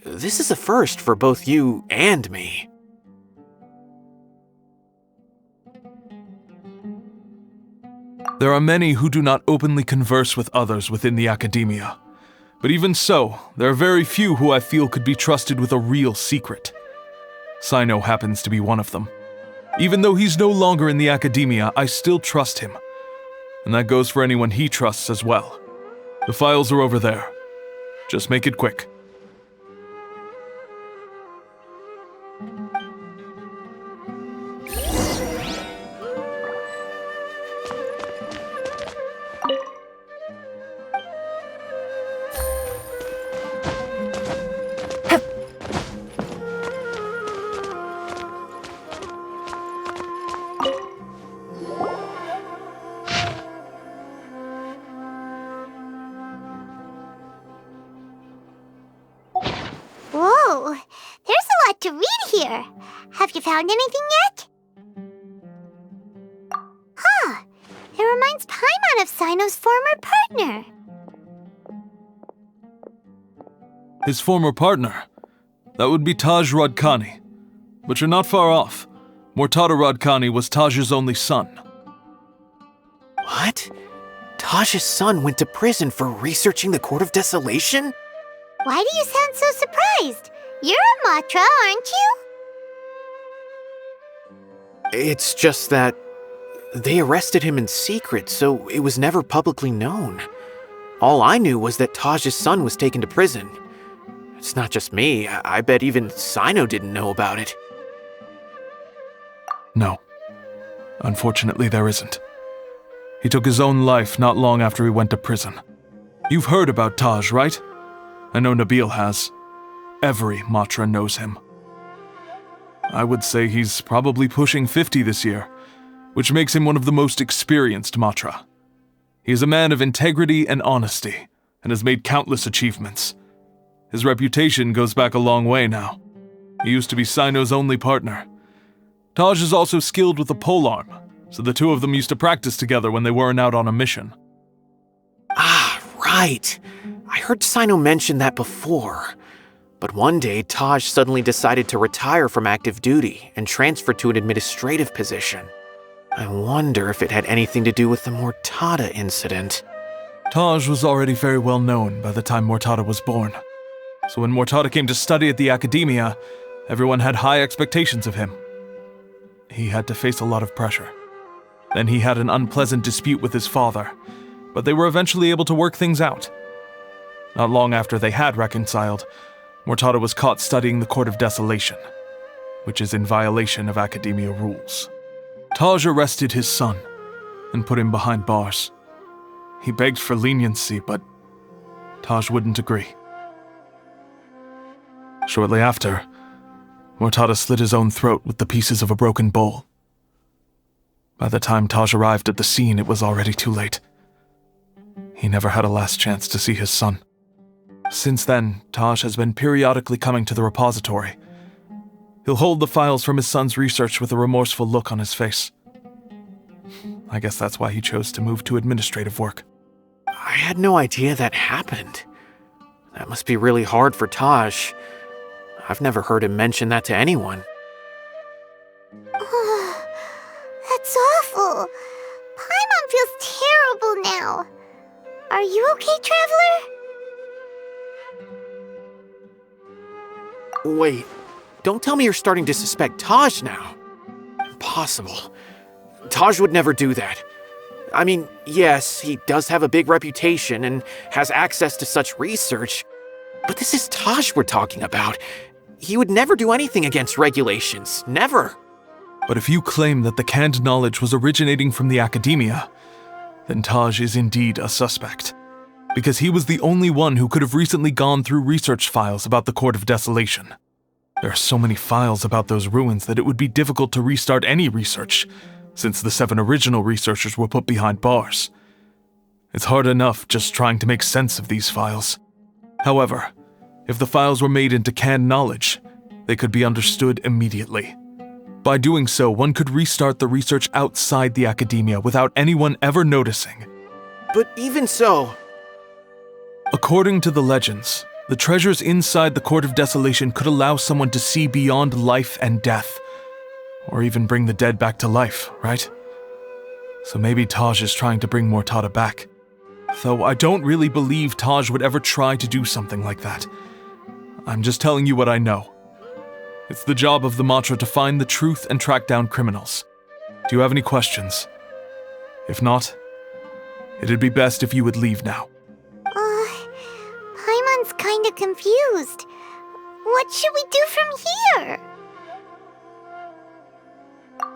This is a first for both you and me. There are many who do not openly converse with others within the academia. But even so, there are very few who I feel could be trusted with a real secret. Cyno happens to be one of them. Even though he's no longer in the academia, I still trust him. And that goes for anyone he trusts as well. The files are over there. Just make it quick. Whoa, there's a lot to read here. Have you found anything yet? Huh, it reminds Paimon of Cyno's former partner. His former partner? That would be Taj Radkani. But you're not far off. Mortada Radkani was Taj's only son. What? Taj's son went to prison for researching the Court of Desolation? Why do you sound so surprised? You're a Matra, aren't you? It's just that they arrested him in secret, so it was never publicly known. All I knew was that Taj's son was taken to prison. It's not just me. I bet even Cyno didn't know about it. No. Unfortunately, there isn't. He took his own life not long after he went to prison. You've heard about Taj, right? I know Nabil has. Every Matra knows him. I would say he's probably pushing 50 this year, which makes him one of the most experienced Matra. He is a man of integrity and honesty, and has made countless achievements. His reputation goes back a long way now. He used to be Cyno's only partner. Taj is also skilled with the polearm, so the two of them used to practice together when they weren't out on a mission. Ah, right. I heard Cyno mention that before. But one day, Taj suddenly decided to retire from active duty and transfer to an administrative position. I wonder if it had anything to do with the Mortada incident. Taj was already very well known by the time Mortada was born. So when Mortada came to study at the academia, everyone had high expectations of him. He had to face a lot of pressure. Then he had an unpleasant dispute with his father, but they were eventually able to work things out. Not long after they had reconciled, Mortada was caught studying the Court of Desolation, which is in violation of academia rules. Taj arrested his son and put him behind bars. He begged for leniency, but Taj wouldn't agree. Shortly after, Mortada slit his own throat with the pieces of a broken bowl. By the time Taj arrived at the scene, it was already too late. He never had a last chance to see his son. Since then, Taj has been periodically coming to the repository. He'll hold the files from his son's research with a remorseful look on his face. I guess that's why he chose to move to administrative work. I had no idea that happened. That must be really hard for Taj. I've never heard him mention that to anyone. Oh, that's awful. Paimon feels terrible now. Are you okay, Traveler? Wait, don't tell me you're starting to suspect Taj now. Impossible. Taj would never do that. I mean, yes, he does have a big reputation and has access to such research, but this is Taj we're talking about. He would never do anything against regulations. Never. But if you claim that the canned knowledge was originating from the academia, then Taj is indeed a suspect. Because he was the only one who could have recently gone through research files about the Court of Desolation. There are so many files about those ruins that it would be difficult to restart any research, since the 7 original researchers were put behind bars. It's hard enough just trying to make sense of these files. However, if the files were made into canned knowledge, they could be understood immediately. By doing so, one could restart the research outside the academia without anyone ever noticing. But even so... According to the legends, the treasures inside the Court of Desolation could allow someone to see beyond life and death. Or even bring the dead back to life, right? So maybe Taj is trying to bring Mortada back. Though I don't really believe Taj would ever try to do something like that. I'm just telling you what I know. It's the job of the Matra to find the truth and track down criminals. Do you have any questions? If not, it'd be best if you would leave now. Paimon's kinda confused. What should we do from here?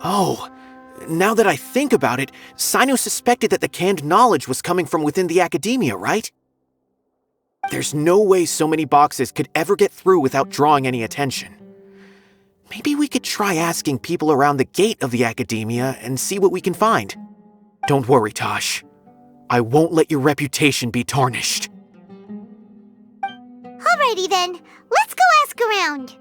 Oh, now that I think about it, Cyno suspected that the canned knowledge was coming from within the academia, right? There's no way so many boxes could ever get through without drawing any attention. Maybe we could try asking people around the gate of the academia and see what we can find. Don't worry, Taj. I won't let your reputation be tarnished. Alrighty then, let's go ask around.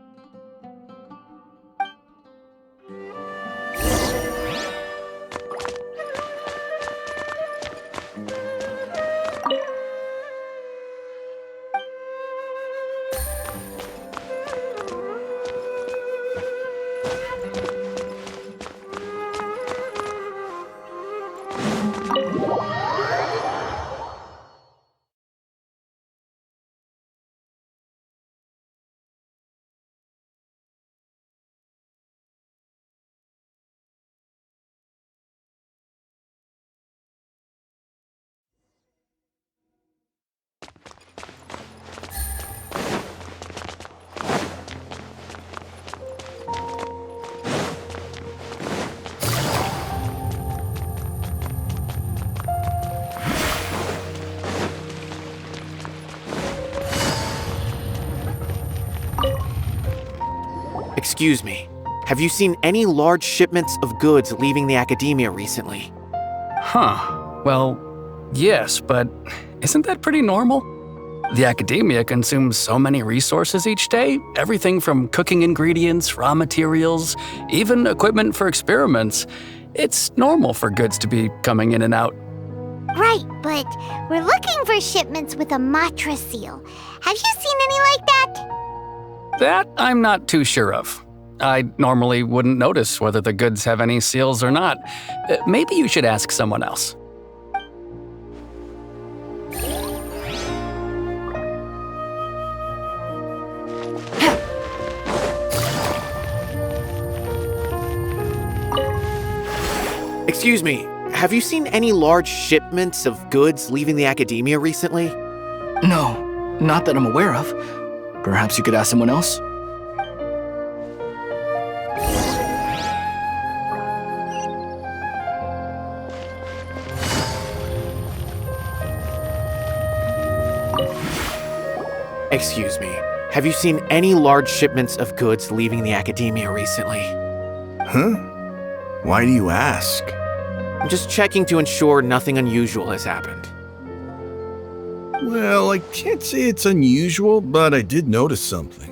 Excuse me, have you seen any large shipments of goods leaving the academia recently? Huh. Well, yes, but isn't that pretty normal? The academia consumes so many resources each day, everything from cooking ingredients, raw materials, even equipment for experiments. It's normal for goods to be coming in and out. Right, but we're looking for shipments with a Matra seal. Have you seen any like that? That I'm not too sure of. I normally wouldn't notice whether the goods have any seals or not. Maybe you should ask someone else. Excuse me, have you seen any large shipments of goods leaving the academia recently? No, not that I'm aware of. Perhaps you could ask someone else? Excuse me, have you seen any large shipments of goods leaving the academia recently? Huh? Why do you ask? I'm just checking to ensure nothing unusual has happened. Well, I can't say it's unusual, but I did notice something.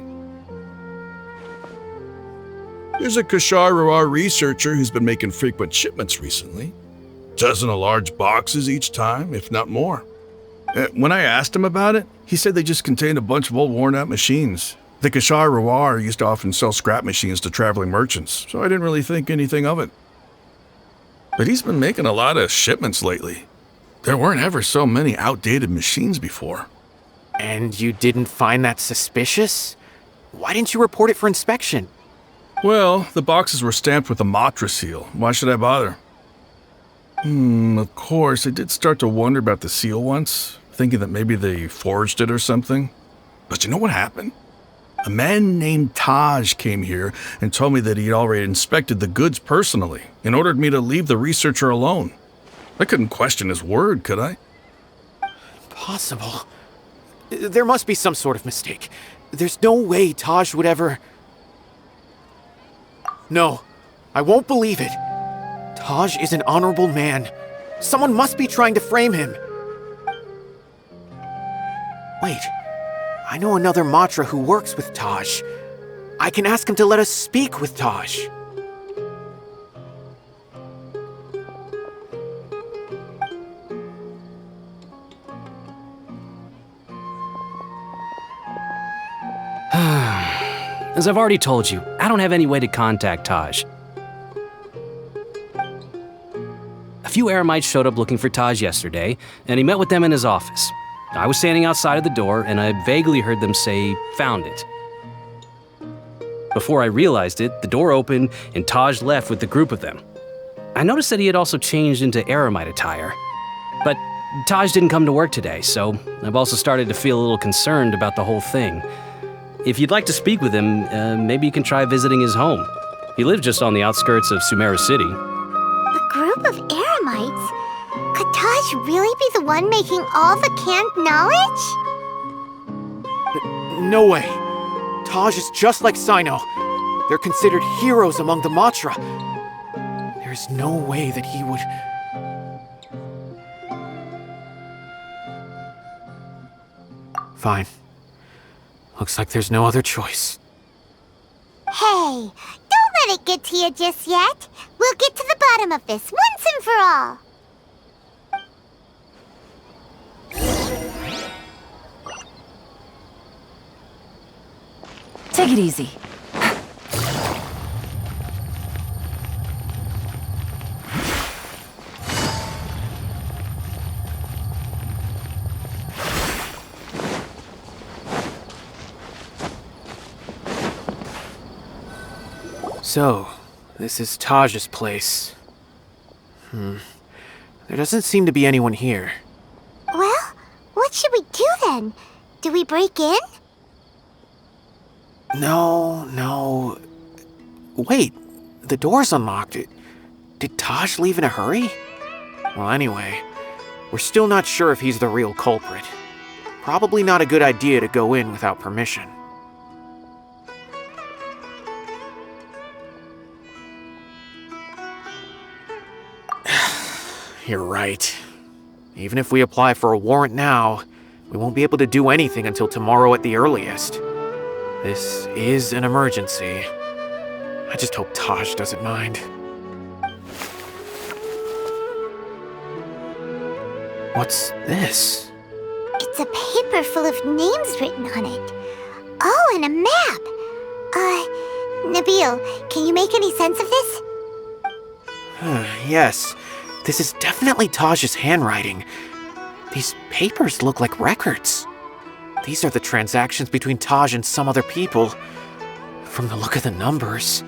There's a Kashar researcher who's been making frequent shipments recently. Dozen of large boxes each time, if not more. When I asked him about it, he said they just contained a bunch of old worn-out machines. The Kashar used to often sell scrap machines to traveling merchants, so I didn't really think anything of it. But he's been making a lot of shipments lately. There weren't ever so many outdated machines before. And you didn't find that suspicious? Why didn't you report it for inspection? Well, the boxes were stamped with a Matra seal. Why should I bother? Of course, I did start to wonder about the seal once, thinking that maybe they forged it or something. But you know what happened? A man named Taj came here and told me that he'd already inspected the goods personally and ordered me to leave the researcher alone. I couldn't question his word, could I? Impossible. There must be some sort of mistake. There's no way Taj would ever... No, I won't believe it. Taj is an honorable man. Someone must be trying to frame him. Wait, I know another Matra who works with Taj. I can ask him to let us speak with Taj. As I've already told you, I don't have any way to contact Taj. A few Eremites showed up looking for Taj yesterday, and he met with them in his office. I was standing outside of the door, and I vaguely heard them say, "Found it." Before I realized it, the door opened, and Taj left with the group of them. I noticed that he had also changed into Eremite attire. But Taj didn't come to work today, so I've also started to feel a little concerned about the whole thing. If you'd like to speak with him, maybe you can try visiting his home. He lives just on the outskirts of Sumeru City. A group of Eremites? Could Taj really be the one making all the canned knowledge? No way. Taj is just like Cyno. They're considered heroes among the Matra. There's no way that he would... Fine. Looks like there's no other choice. Hey, don't let it get to you just yet. We'll get to the bottom of this once and for all. Take it easy. So, this is Taj's place. There doesn't seem to be anyone here. Well, what should we do then? Do we break in? No. Wait, the door's unlocked. Did Taj leave in a hurry? Well, anyway, we're still not sure if he's the real culprit. Probably not a good idea to go in without permission. You're right. Even if we apply for a warrant now, we won't be able to do anything until tomorrow at the earliest. This is an emergency. I just hope Taj doesn't mind. What's this? It's a paper full of names written on it. Oh, and a map. Nabil, can you make any sense of this? Yes, this is definitely Taj's handwriting. These papers look like records. These are the transactions between Taj and some other people. From the look of the numbers,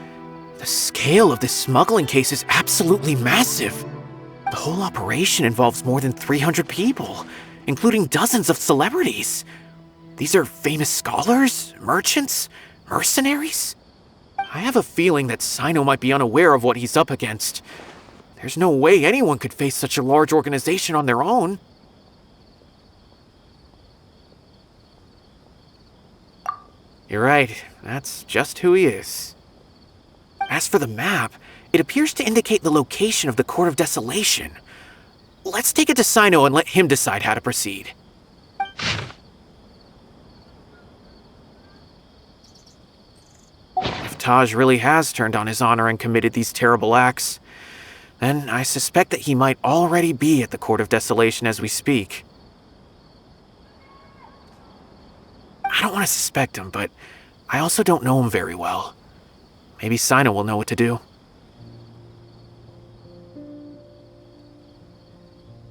the scale of this smuggling case is absolutely massive. The whole operation involves more than 300 people, including dozens of celebrities. These are famous scholars, merchants, mercenaries. I have a feeling that Cyno might be unaware of what he's up against. There's no way anyone could face such a large organization on their own. You're right, that's just who he is. As for the map, it appears to indicate the location of the Court of Desolation. Let's take it to Cyno and let him decide how to proceed. If Taj really has turned on his honor and committed these terrible acts, then I suspect that he might already be at the Court of Desolation as we speak. I don't want to suspect him, but I also don't know him very well. Maybe Cyno will know what to do.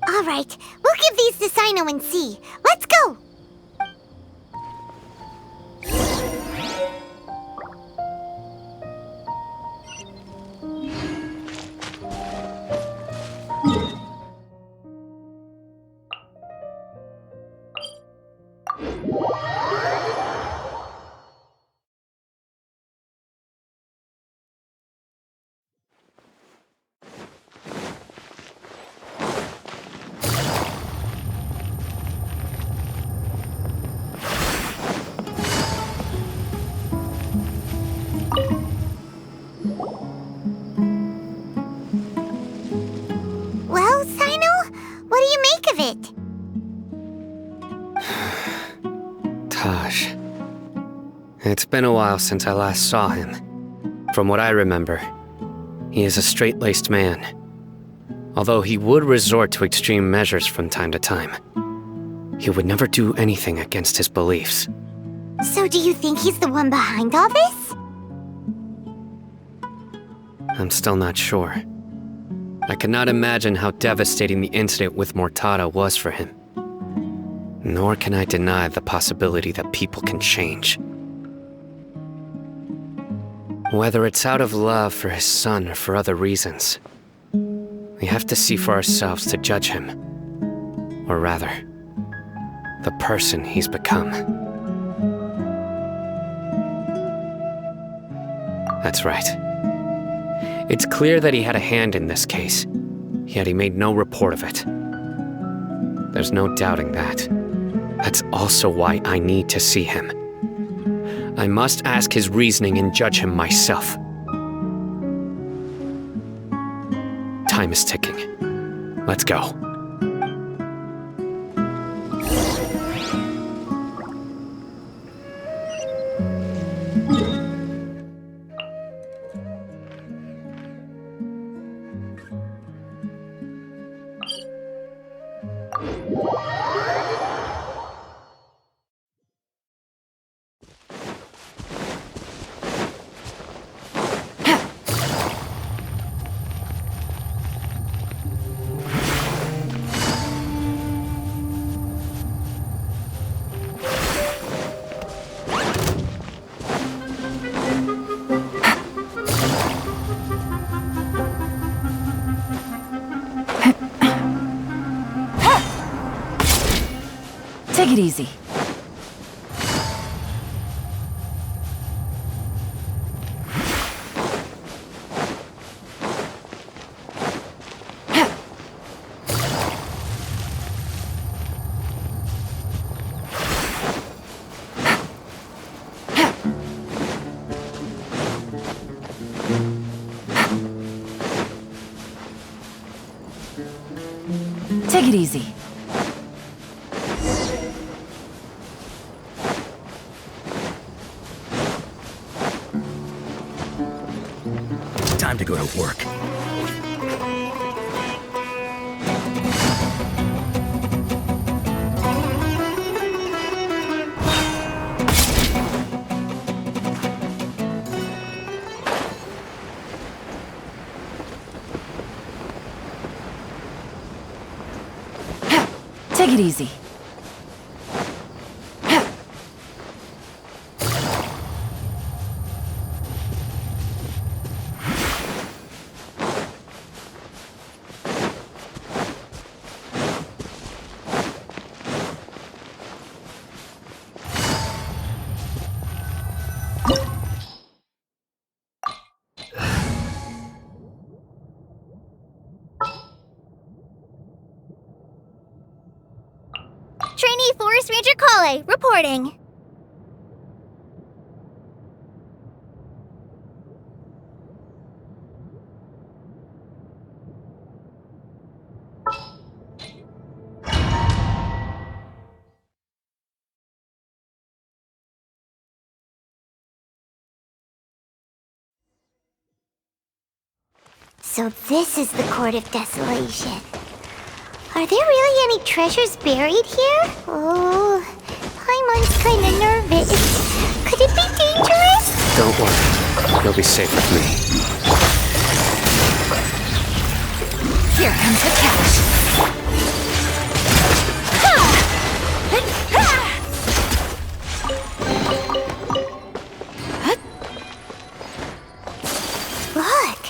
All right, we'll give these to Cyno and see. Let's go! Well, Cyno, what do you make of it? Taj. It's been a while since I last saw him. From what I remember, he is a straight-laced man. Although he would resort to extreme measures from time to time, he would never do anything against his beliefs. So do you think he's the one behind all this? I'm still not sure. I cannot imagine how devastating the incident with Mortada was for him. Nor can I deny the possibility that people can change. Whether it's out of love for his son or for other reasons, we have to see for ourselves to judge him. Or rather, the person he's become. That's right. It's clear that he had a hand in this case, yet he made no report of it. There's no doubting that. That's also why I need to see him. I must ask his reasoning and judge him myself. Time is ticking. Let's go. Take it easy. Take it easy. Time to go to work. Take it easy. Trainee Forest Ranger Kale, reporting. So this is the Court of Desolation. Are there really any treasures buried here? Oh, Paimon's kinda nervous. Could it be dangerous? Don't worry. You'll be safe with me. Here comes the catch. Look!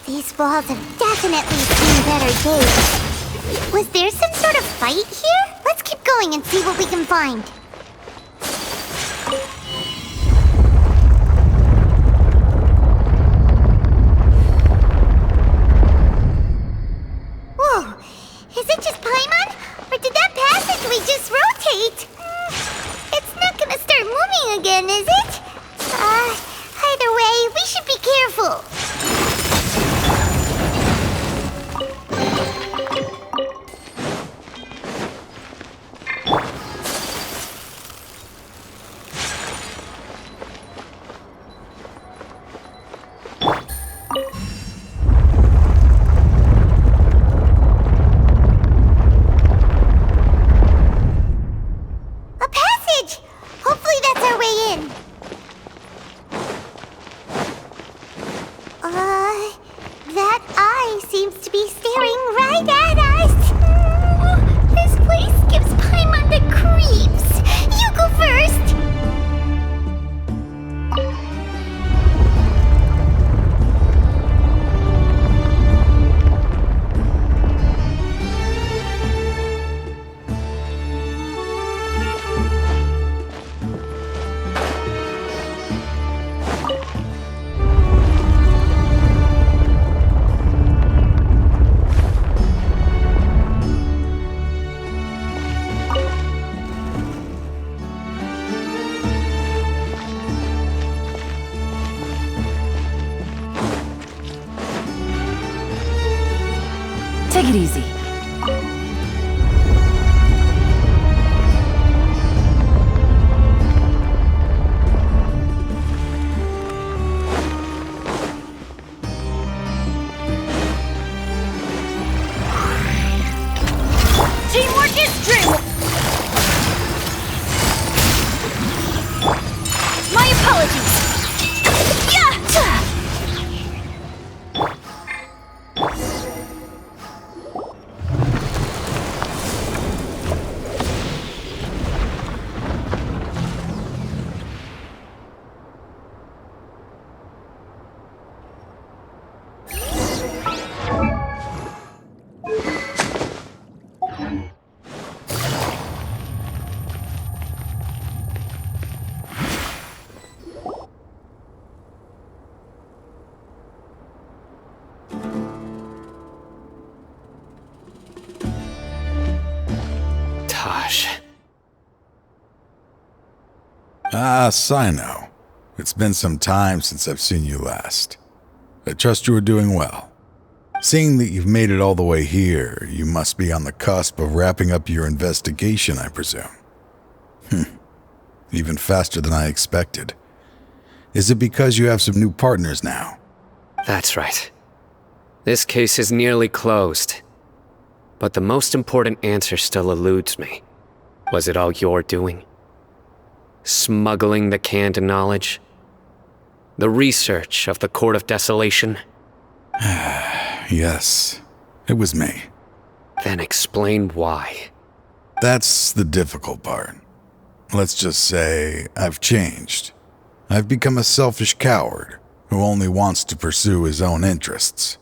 These walls have definitely seen better days. Was there some sort of fight here? Let's keep going and see what we can find. Whoa! Is it just Paimon? Or did that passageway just rotate? It's not gonna start moving again, is it? Either way, we should be careful. Take it easy. Teamwork is dream. My apologies. Taj. Ah, Cyno. It's been some time since I've seen you last. I trust you are doing well. Seeing that you've made it all the way here, you must be on the cusp of wrapping up your investigation, I presume. Even faster than I expected. Is it because you have some new partners now? That's right. This case is nearly closed. But the most important answer still eludes me. Was it all your doing? Smuggling the canned knowledge? The research of the Court of Desolation? Yes, it was me. Then explain why. That's the difficult part. Let's just say I've changed. I've become a selfish coward who only wants to pursue his own interests.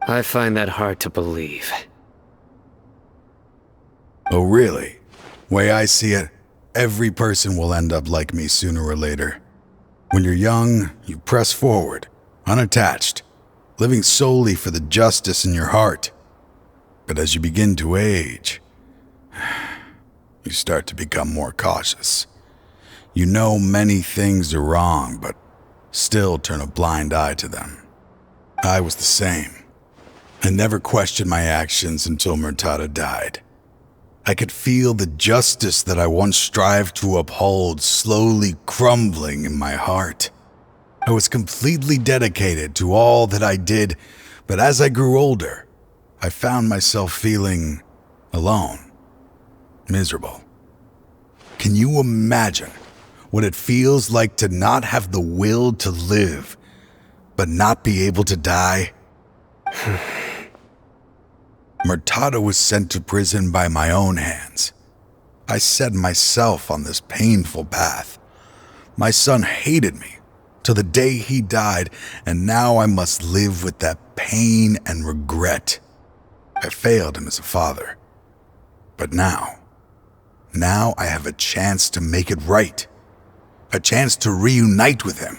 I find that hard to believe. Oh, really? Way I see it, every person will end up like me sooner or later. When you're young, you press forward, unattached, living solely for the justice in your heart. But as you begin to age, you start to become more cautious. You know many things are wrong, but still turn a blind eye to them. I was the same. I never questioned my actions until Murtada died. I could feel the justice that I once strived to uphold slowly crumbling in my heart. I was completely dedicated to all that I did, but as I grew older, I found myself feeling alone, miserable. Can you imagine what it feels like to not have the will to live, but not be able to die? Murtada was sent to prison by my own hands. I set myself on this painful path. My son hated me till the day he died, and now I must live with that pain and regret. I failed him as a father. But now I have a chance to make it right. A chance to reunite with him.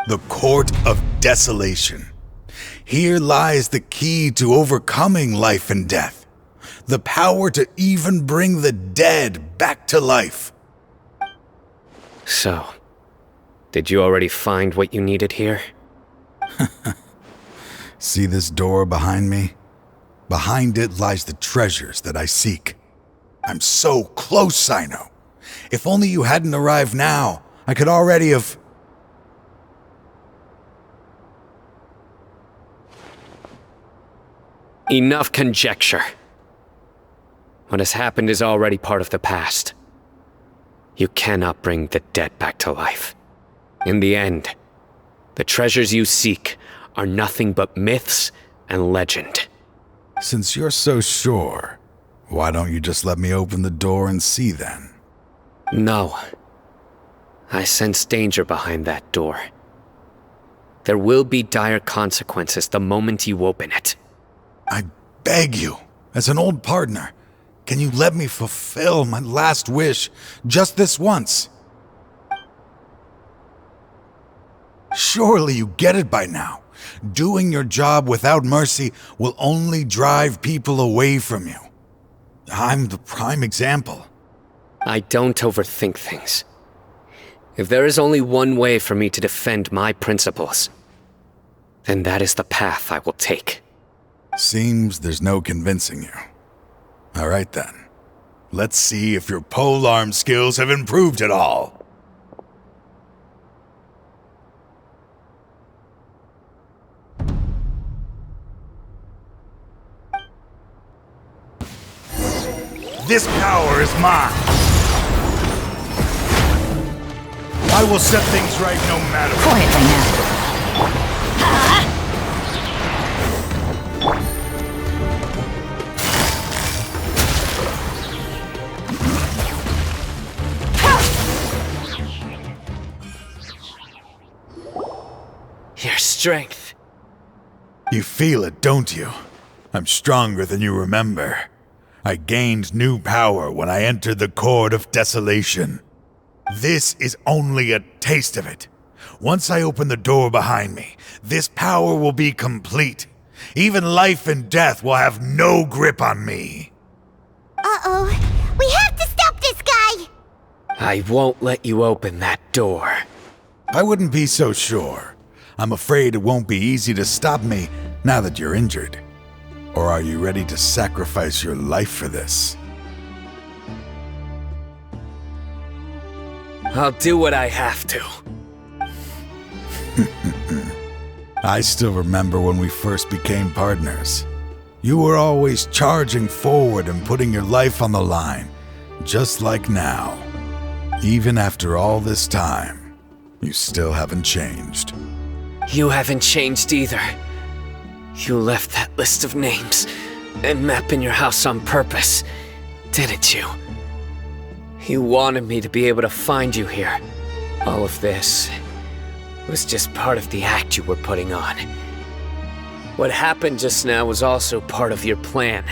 The Court of Desolation. Here lies the key to overcoming life and death. The power to even bring the dead back to life. So, did you already find what you needed here? See this door behind me? Behind it lies the treasures that I seek. I'm so close, Cyno. If only you hadn't arrived now, I could already have... Enough conjecture. What has happened is already part of the past. You cannot bring the dead back to life. In the end, the treasures you seek are nothing but myths and legend. Since you're so sure, why don't you just let me open the door and see then? No. I sense danger behind that door. There will be dire consequences the moment you open it. I beg you, as an old partner, can you let me fulfill my last wish just this once? Surely you get it by now. Doing your job without mercy will only drive people away from you. I'm the prime example. I don't overthink things. If there is only one way for me to defend my principles, then that is the path I will take. Seems there's no convincing you. All right then. Let's see if your polearm skills have improved at all. This power is mine. I will set things right no matter what. Quietly now. Your strength. You feel it, don't you? I'm stronger than you remember. I gained new power when I entered the Court of Desolation. This is only a taste of it. Once I open the door behind me, this power will be complete. Even life and death will have no grip on me. Uh-oh. We have to stop this guy! I won't let you open that door. I wouldn't be so sure. I'm afraid it won't be easy to stop me now that you're injured. Or are you ready to sacrifice your life for this? I'll do what I have to. I still remember when we first became partners. You were always charging forward and putting your life on the line, just like now. Even after all this time, you still haven't changed. You haven't changed either. You left that list of names and map in your house on purpose, didn't you? You wanted me to be able to find you here. All of this was just part of the act you were putting on. What happened just now was also part of your plan.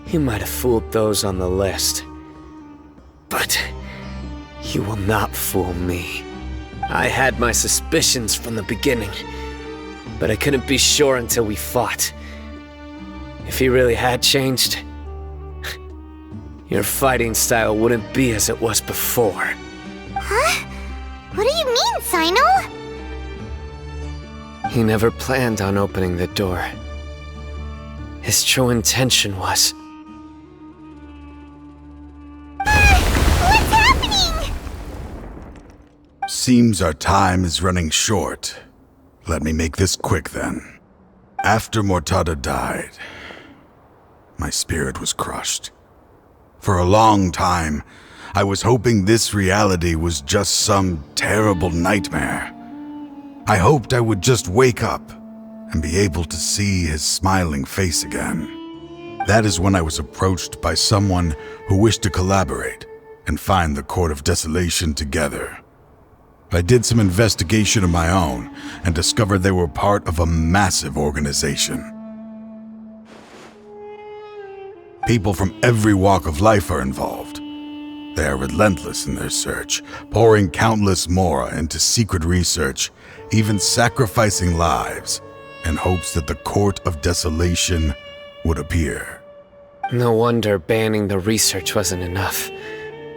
You might have fooled those on the list, but you will not fool me. I had my suspicions from the beginning, but I couldn't be sure until we fought. If he really had changed, your fighting style wouldn't be as it was before. Huh? What do you mean, Cyno? He never planned on opening the door. His true intention was... What's happening? Seems our time is running short. Let me make this quick then. After Mortada died, my spirit was crushed. For a long time, I was hoping this reality was just some terrible nightmare. I hoped I would just wake up and be able to see his smiling face again. That is when I was approached by someone who wished to collaborate and find the Court of Desolation together. I did some investigation of my own and discovered they were part of a massive organization. People from every walk of life are involved. They are relentless in their search, pouring countless mora into secret research, even sacrificing lives in hopes that the Court of Desolation would appear. No wonder banning the research wasn't enough.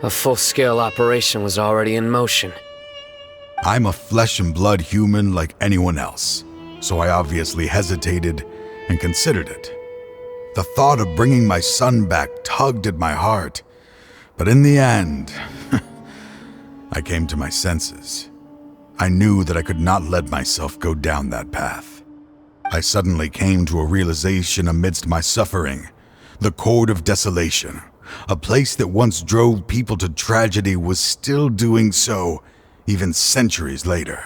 A full-scale operation was already in motion. I'm a flesh and blood human like anyone else, so I obviously hesitated and considered it. The thought of bringing my son back tugged at my heart, but in the end, I came to my senses. I knew that I could not let myself go down that path. I suddenly came to a realization amidst my suffering. The Court of Desolation, a place that once drove people to tragedy, was still doing so even centuries later.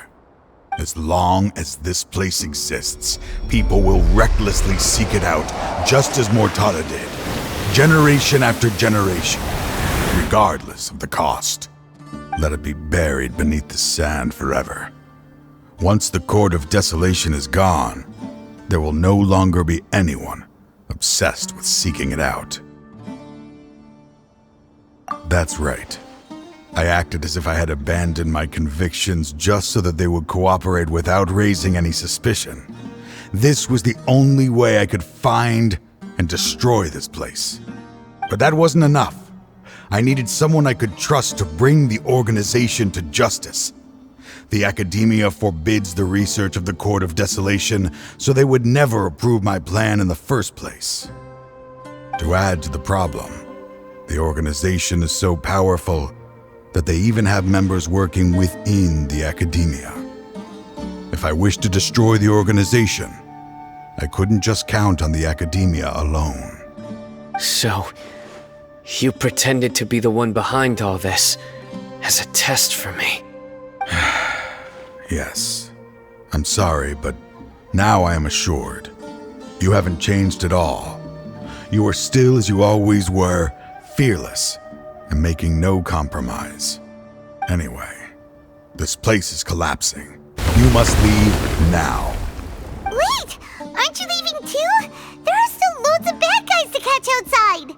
As long as this place exists, people will recklessly seek it out, just as Mortada did, generation after generation, regardless of the cost. Let it be buried beneath the sand forever. Once the Court of Desolation is gone, there will no longer be anyone obsessed with seeking it out. That's right. I acted as if I had abandoned my convictions just so that they would cooperate without raising any suspicion. This was the only way I could find and destroy this place. But that wasn't enough. I needed someone I could trust to bring the organization to justice. The Academia forbids the research of the Court of Desolation, so they would never approve my plan in the first place. To add to the problem, the organization is so powerful that they even have members working within the Academia. If I wished to destroy the organization, I couldn't just count on the Academia alone. So, you pretended to be the one behind all this as a test for me. Yes. I'm sorry, but now I am assured. You haven't changed at all. You are still as you always were, fearless, and making no compromise. Anyway, this place is collapsing. You must leave now. Wait! Aren't you leaving too? There are still loads of bad guys to catch outside!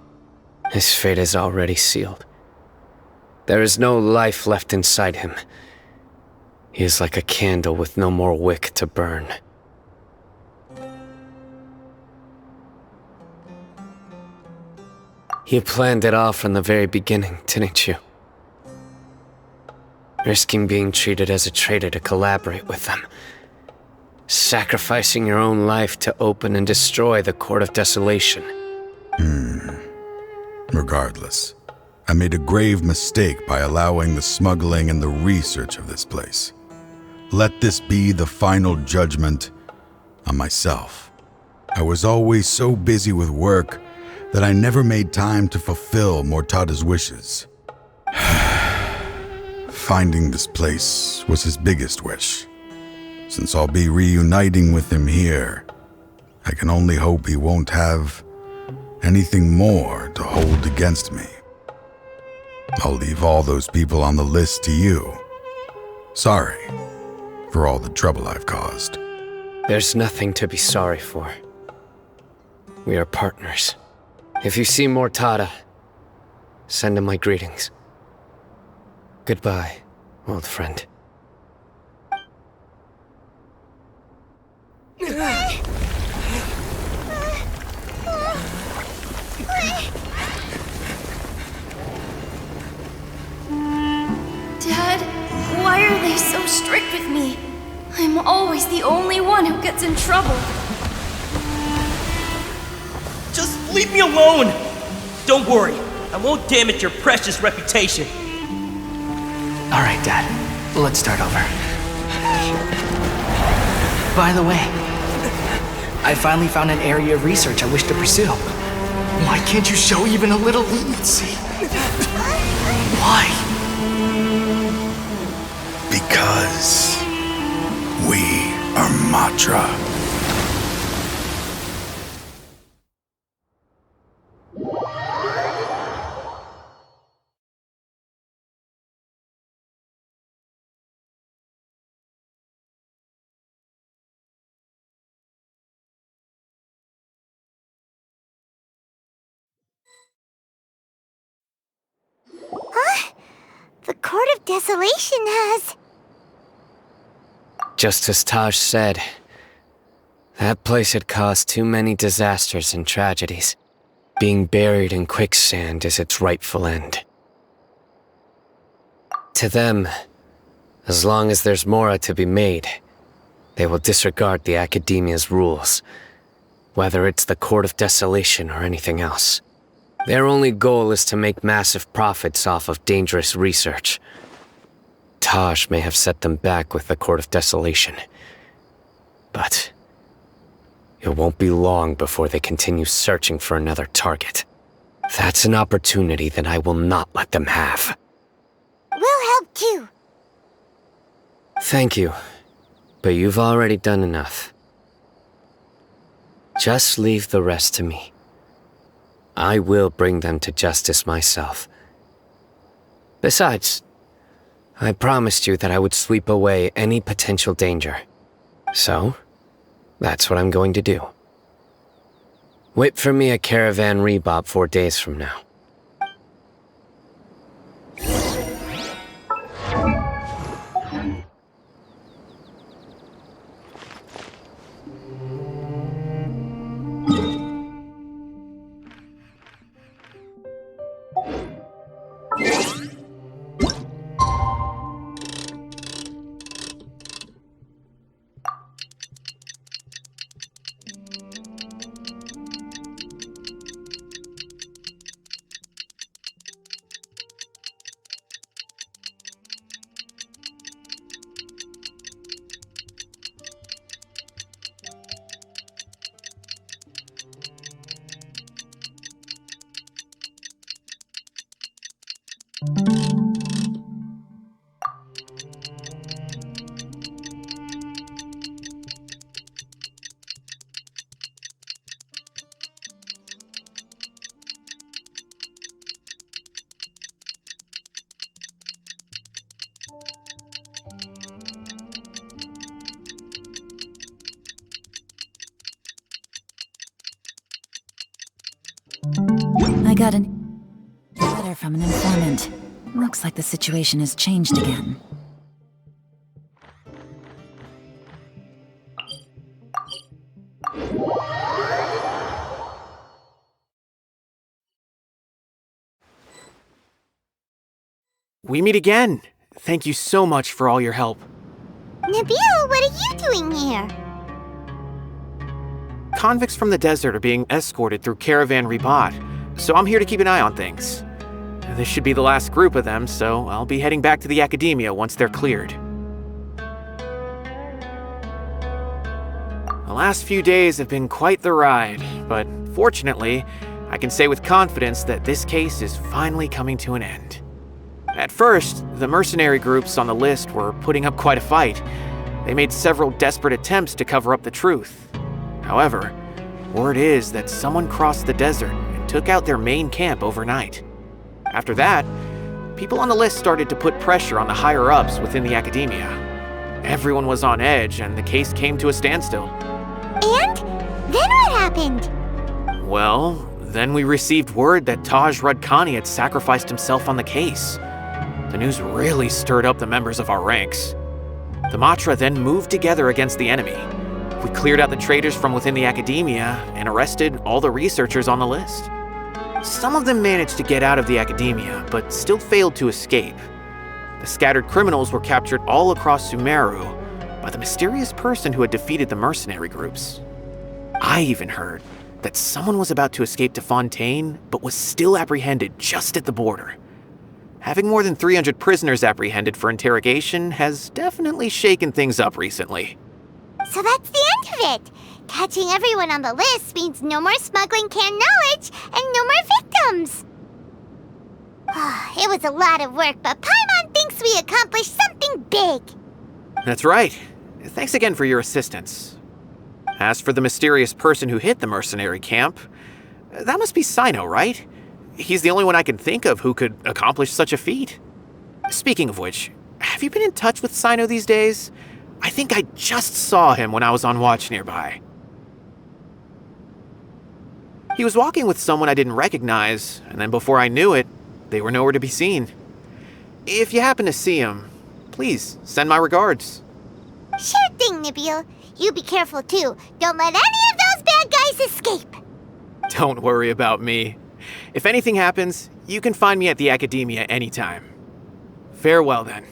His fate is already sealed. There is no life left inside him. He is like a candle with no more wick to burn. You planned it all from the very beginning, didn't you? Risking being treated as a traitor to collaborate with them. Sacrificing your own life to open and destroy the Court of Desolation. Regardless, I made a grave mistake by allowing the smuggling and the research of this place. Let this be the final judgment on myself. I was always so busy with work that I never made time to fulfill Mortada's wishes. Finding this place was his biggest wish. Since I'll be reuniting with him here, I can only hope he won't have anything more to hold against me. I'll leave all those people on the list to you. Sorry for all the trouble I've caused. There's nothing to be sorry for. We are partners. If you see Mortada, send him my greetings. Goodbye, old friend. Dad, why are they so strict with me? I'm always the only one who gets in trouble. Just leave me alone! Don't worry, I won't damage your precious reputation. All right, Dad. Let's start over. By the way, I finally found an area of research I wish to pursue. Why can't you show even a little leniency? Why? Because we are Matra. Huh? The Court of Desolation has... Just as Taj said, that place had caused too many disasters and tragedies. Being buried in quicksand is its rightful end. To them, as long as there's more to be made, they will disregard the Academia's rules, whether it's the Court of Desolation or anything else. Their only goal is to make massive profits off of dangerous research. Taj may have set them back with the Court of Desolation, but it won't be long before they continue searching for another target. That's an opportunity that I will not let them have. We'll help too. Thank you, but you've already done enough. Just leave the rest to me. I will bring them to justice myself. Besides, I promised you that I would sweep away any potential danger. So, that's what I'm going to do. Wait for me at Caravan Rebop 4 days from now. I got a letter from an informant. Looks like the situation has changed again. We meet again. Thank you so much for all your help. Nabil, what are you doing here? Convicts from the desert are being escorted through Caravan Ribat, so I'm here to keep an eye on things. This should be the last group of them, so I'll be heading back to the Academia once they're cleared. The last few days have been quite the ride, but fortunately, I can say with confidence that this case is finally coming to an end. At first, the mercenary groups on the list were putting up quite a fight. They made several desperate attempts to cover up the truth. However, word is that someone crossed the desert and took out their main camp overnight. After that, people on the list started to put pressure on the higher-ups within the Academia. Everyone was on edge, and the case came to a standstill. And? Then what happened? Well, then we received word that Taj Radkani had sacrificed himself on the case. The news really stirred up the members of our ranks. The Matra then moved together against the enemy. We cleared out the traitors from within the Academia and arrested all the researchers on the list. Some of them managed to get out of the Academia, but still failed to escape. The scattered criminals were captured all across Sumeru by the mysterious person who had defeated the mercenary groups. I even heard that someone was about to escape to Fontaine, but was still apprehended just at the border. Having more than 300 prisoners apprehended for interrogation has definitely shaken things up recently. So that's the end of it. Catching everyone on the list means no more smuggling canned knowledge and no more victims. It was a lot of work, but Paimon thinks we accomplished something big. That's right. Thanks again for your assistance. As for the mysterious person who hit the mercenary camp, that must be Cyno, right? He's the only one I can think of who could accomplish such a feat. Speaking of which, have you been in touch with Cyno these days? I think I just saw him when I was on watch nearby. He was walking with someone I didn't recognize, and then before I knew it, they were nowhere to be seen. If you happen to see him, please send my regards. Sure thing, Nabil. You be careful too. Don't let any of those bad guys escape. Don't worry about me. If anything happens, you can find me at the Academia anytime. Farewell then.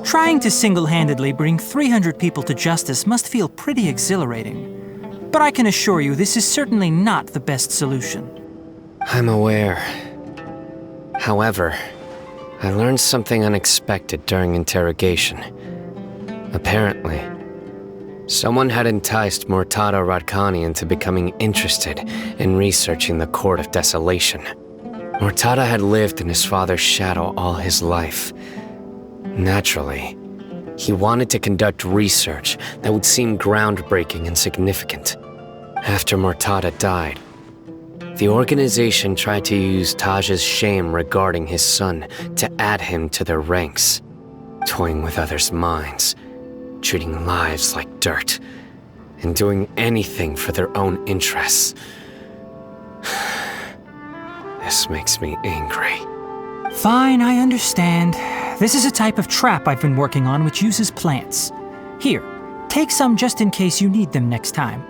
Trying to single-handedly bring 300 people to justice must feel pretty exhilarating. But I can assure you this is certainly not the best solution. I'm aware. However, I learned something unexpected during interrogation. Apparently, someone had enticed Murtada Radkani into becoming interested in researching the Court of Desolation. Murtada had lived in his father's shadow all his life. Naturally, he wanted to conduct research that would seem groundbreaking and significant. After Murtada died, the organization tried to use Taj's shame regarding his son to add him to their ranks, toying with others' minds, treating lives like dirt, and doing anything for their own interests. This makes me angry. Fine, I understand. This is a type of trap I've been working on which uses plants. Here, take some just in case you need them next time.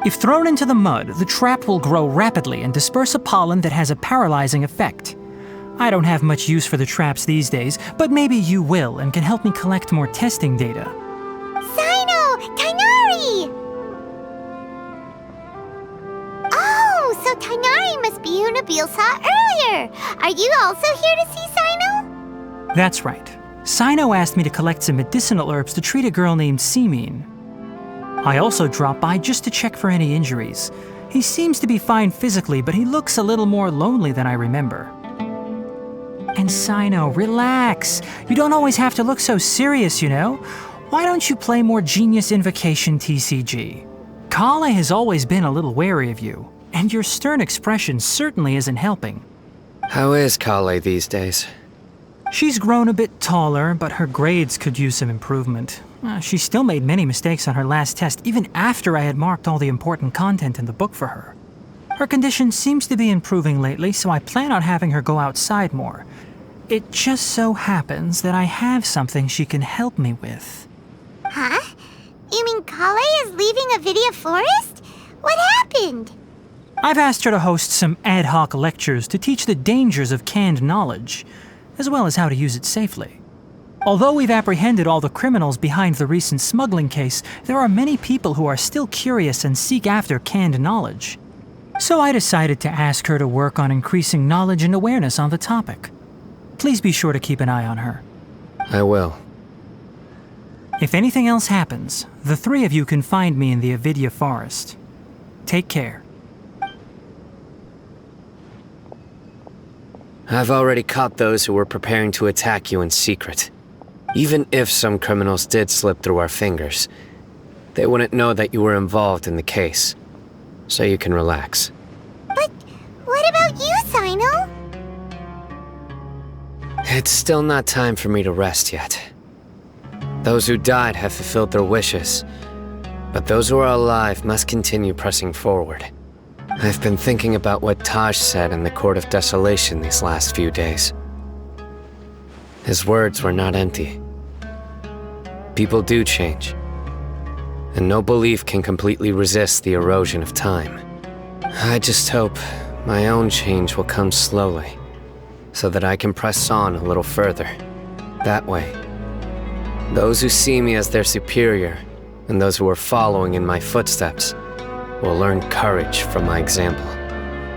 If thrown into the mud, the trap will grow rapidly and disperse a pollen that has a paralyzing effect. I don't have much use for the traps these days, but maybe you will and can help me collect more testing data. Cyno! Tighnari! Oh, so Tighnari must be who Nabil saw earlier. Are you also here to see Cyno? That's right. Cyno asked me to collect some medicinal herbs to treat a girl named Simin. I also dropped by just to check for any injuries. He seems to be fine physically, but he looks a little more lonely than I remember. And Cyno, relax. You don't always have to look so serious, you know? Why don't you play more Genius Invocation TCG? Kale has always been a little wary of you, and your stern expression certainly isn't helping. How is Kale these days? She's grown a bit taller, but her grades could use some improvement. She still made many mistakes on her last test, even after I had marked all the important content in the book for her. Her condition seems to be improving lately, so I plan on having her go outside more. It just so happens that I have something she can help me with. Huh? You mean Kale is leaving Avidia Forest? What happened? I've asked her to host some ad hoc lectures to teach the dangers of canned knowledge, as well as how to use it safely. Although we've apprehended all the criminals behind the recent smuggling case, there are many people who are still curious and seek after canned knowledge. So I decided to ask her to work on increasing knowledge and awareness on the topic. Please be sure to keep an eye on her. I will. If anything else happens, the three of you can find me in the Avidia Forest. Take care. I've already caught those who were preparing to attack you in secret. Even if some criminals did slip through our fingers, they wouldn't know that you were involved in the case. So you can relax. But what about you, Cyno? It's still not time for me to rest yet. Those who died have fulfilled their wishes, but those who are alive must continue pressing forward. I've been thinking about what Taj said in the Court of Desolation these last few days. His words were not empty. People do change, and no belief can completely resist the erosion of time. I just hope my own change will come slowly, so that I can press on a little further. That way, those who see me as their superior, and those who are following in my footsteps, will learn courage from my example,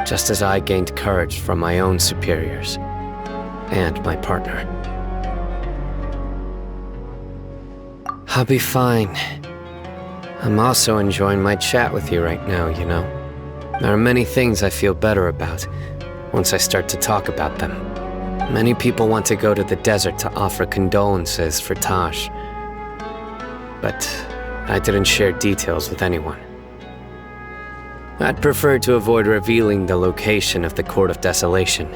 just as I gained courage from my own superiors, and my partner. I'll be fine. I'm also enjoying my chat with you right now, you know. There are many things I feel better about once I start to talk about them. Many people want to go to the desert to offer condolences for Taj, but I didn't share details with anyone. I'd prefer to avoid revealing the location of the Court of Desolation.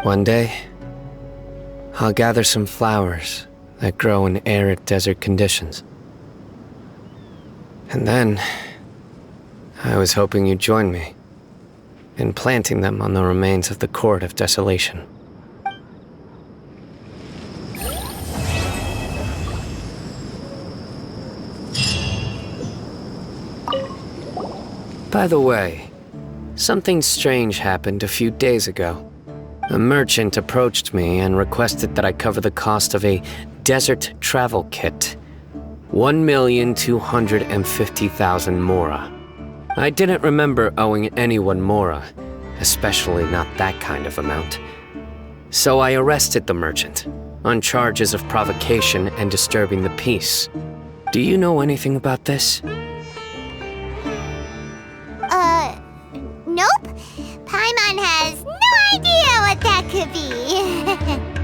One day, I'll gather some flowers that grow in arid desert conditions. And then, I was hoping you'd join me in planting them on the remains of the Court of Desolation. By the way, something strange happened a few days ago. A merchant approached me and requested that I cover the cost of a desert travel kit. 1,250,000 mora. I didn't remember owing anyone mora, especially not that kind of amount. So I arrested the merchant, on charges of provocation and disturbing the peace. Do you know anything about this? Nope. Paimon has no idea what that could be.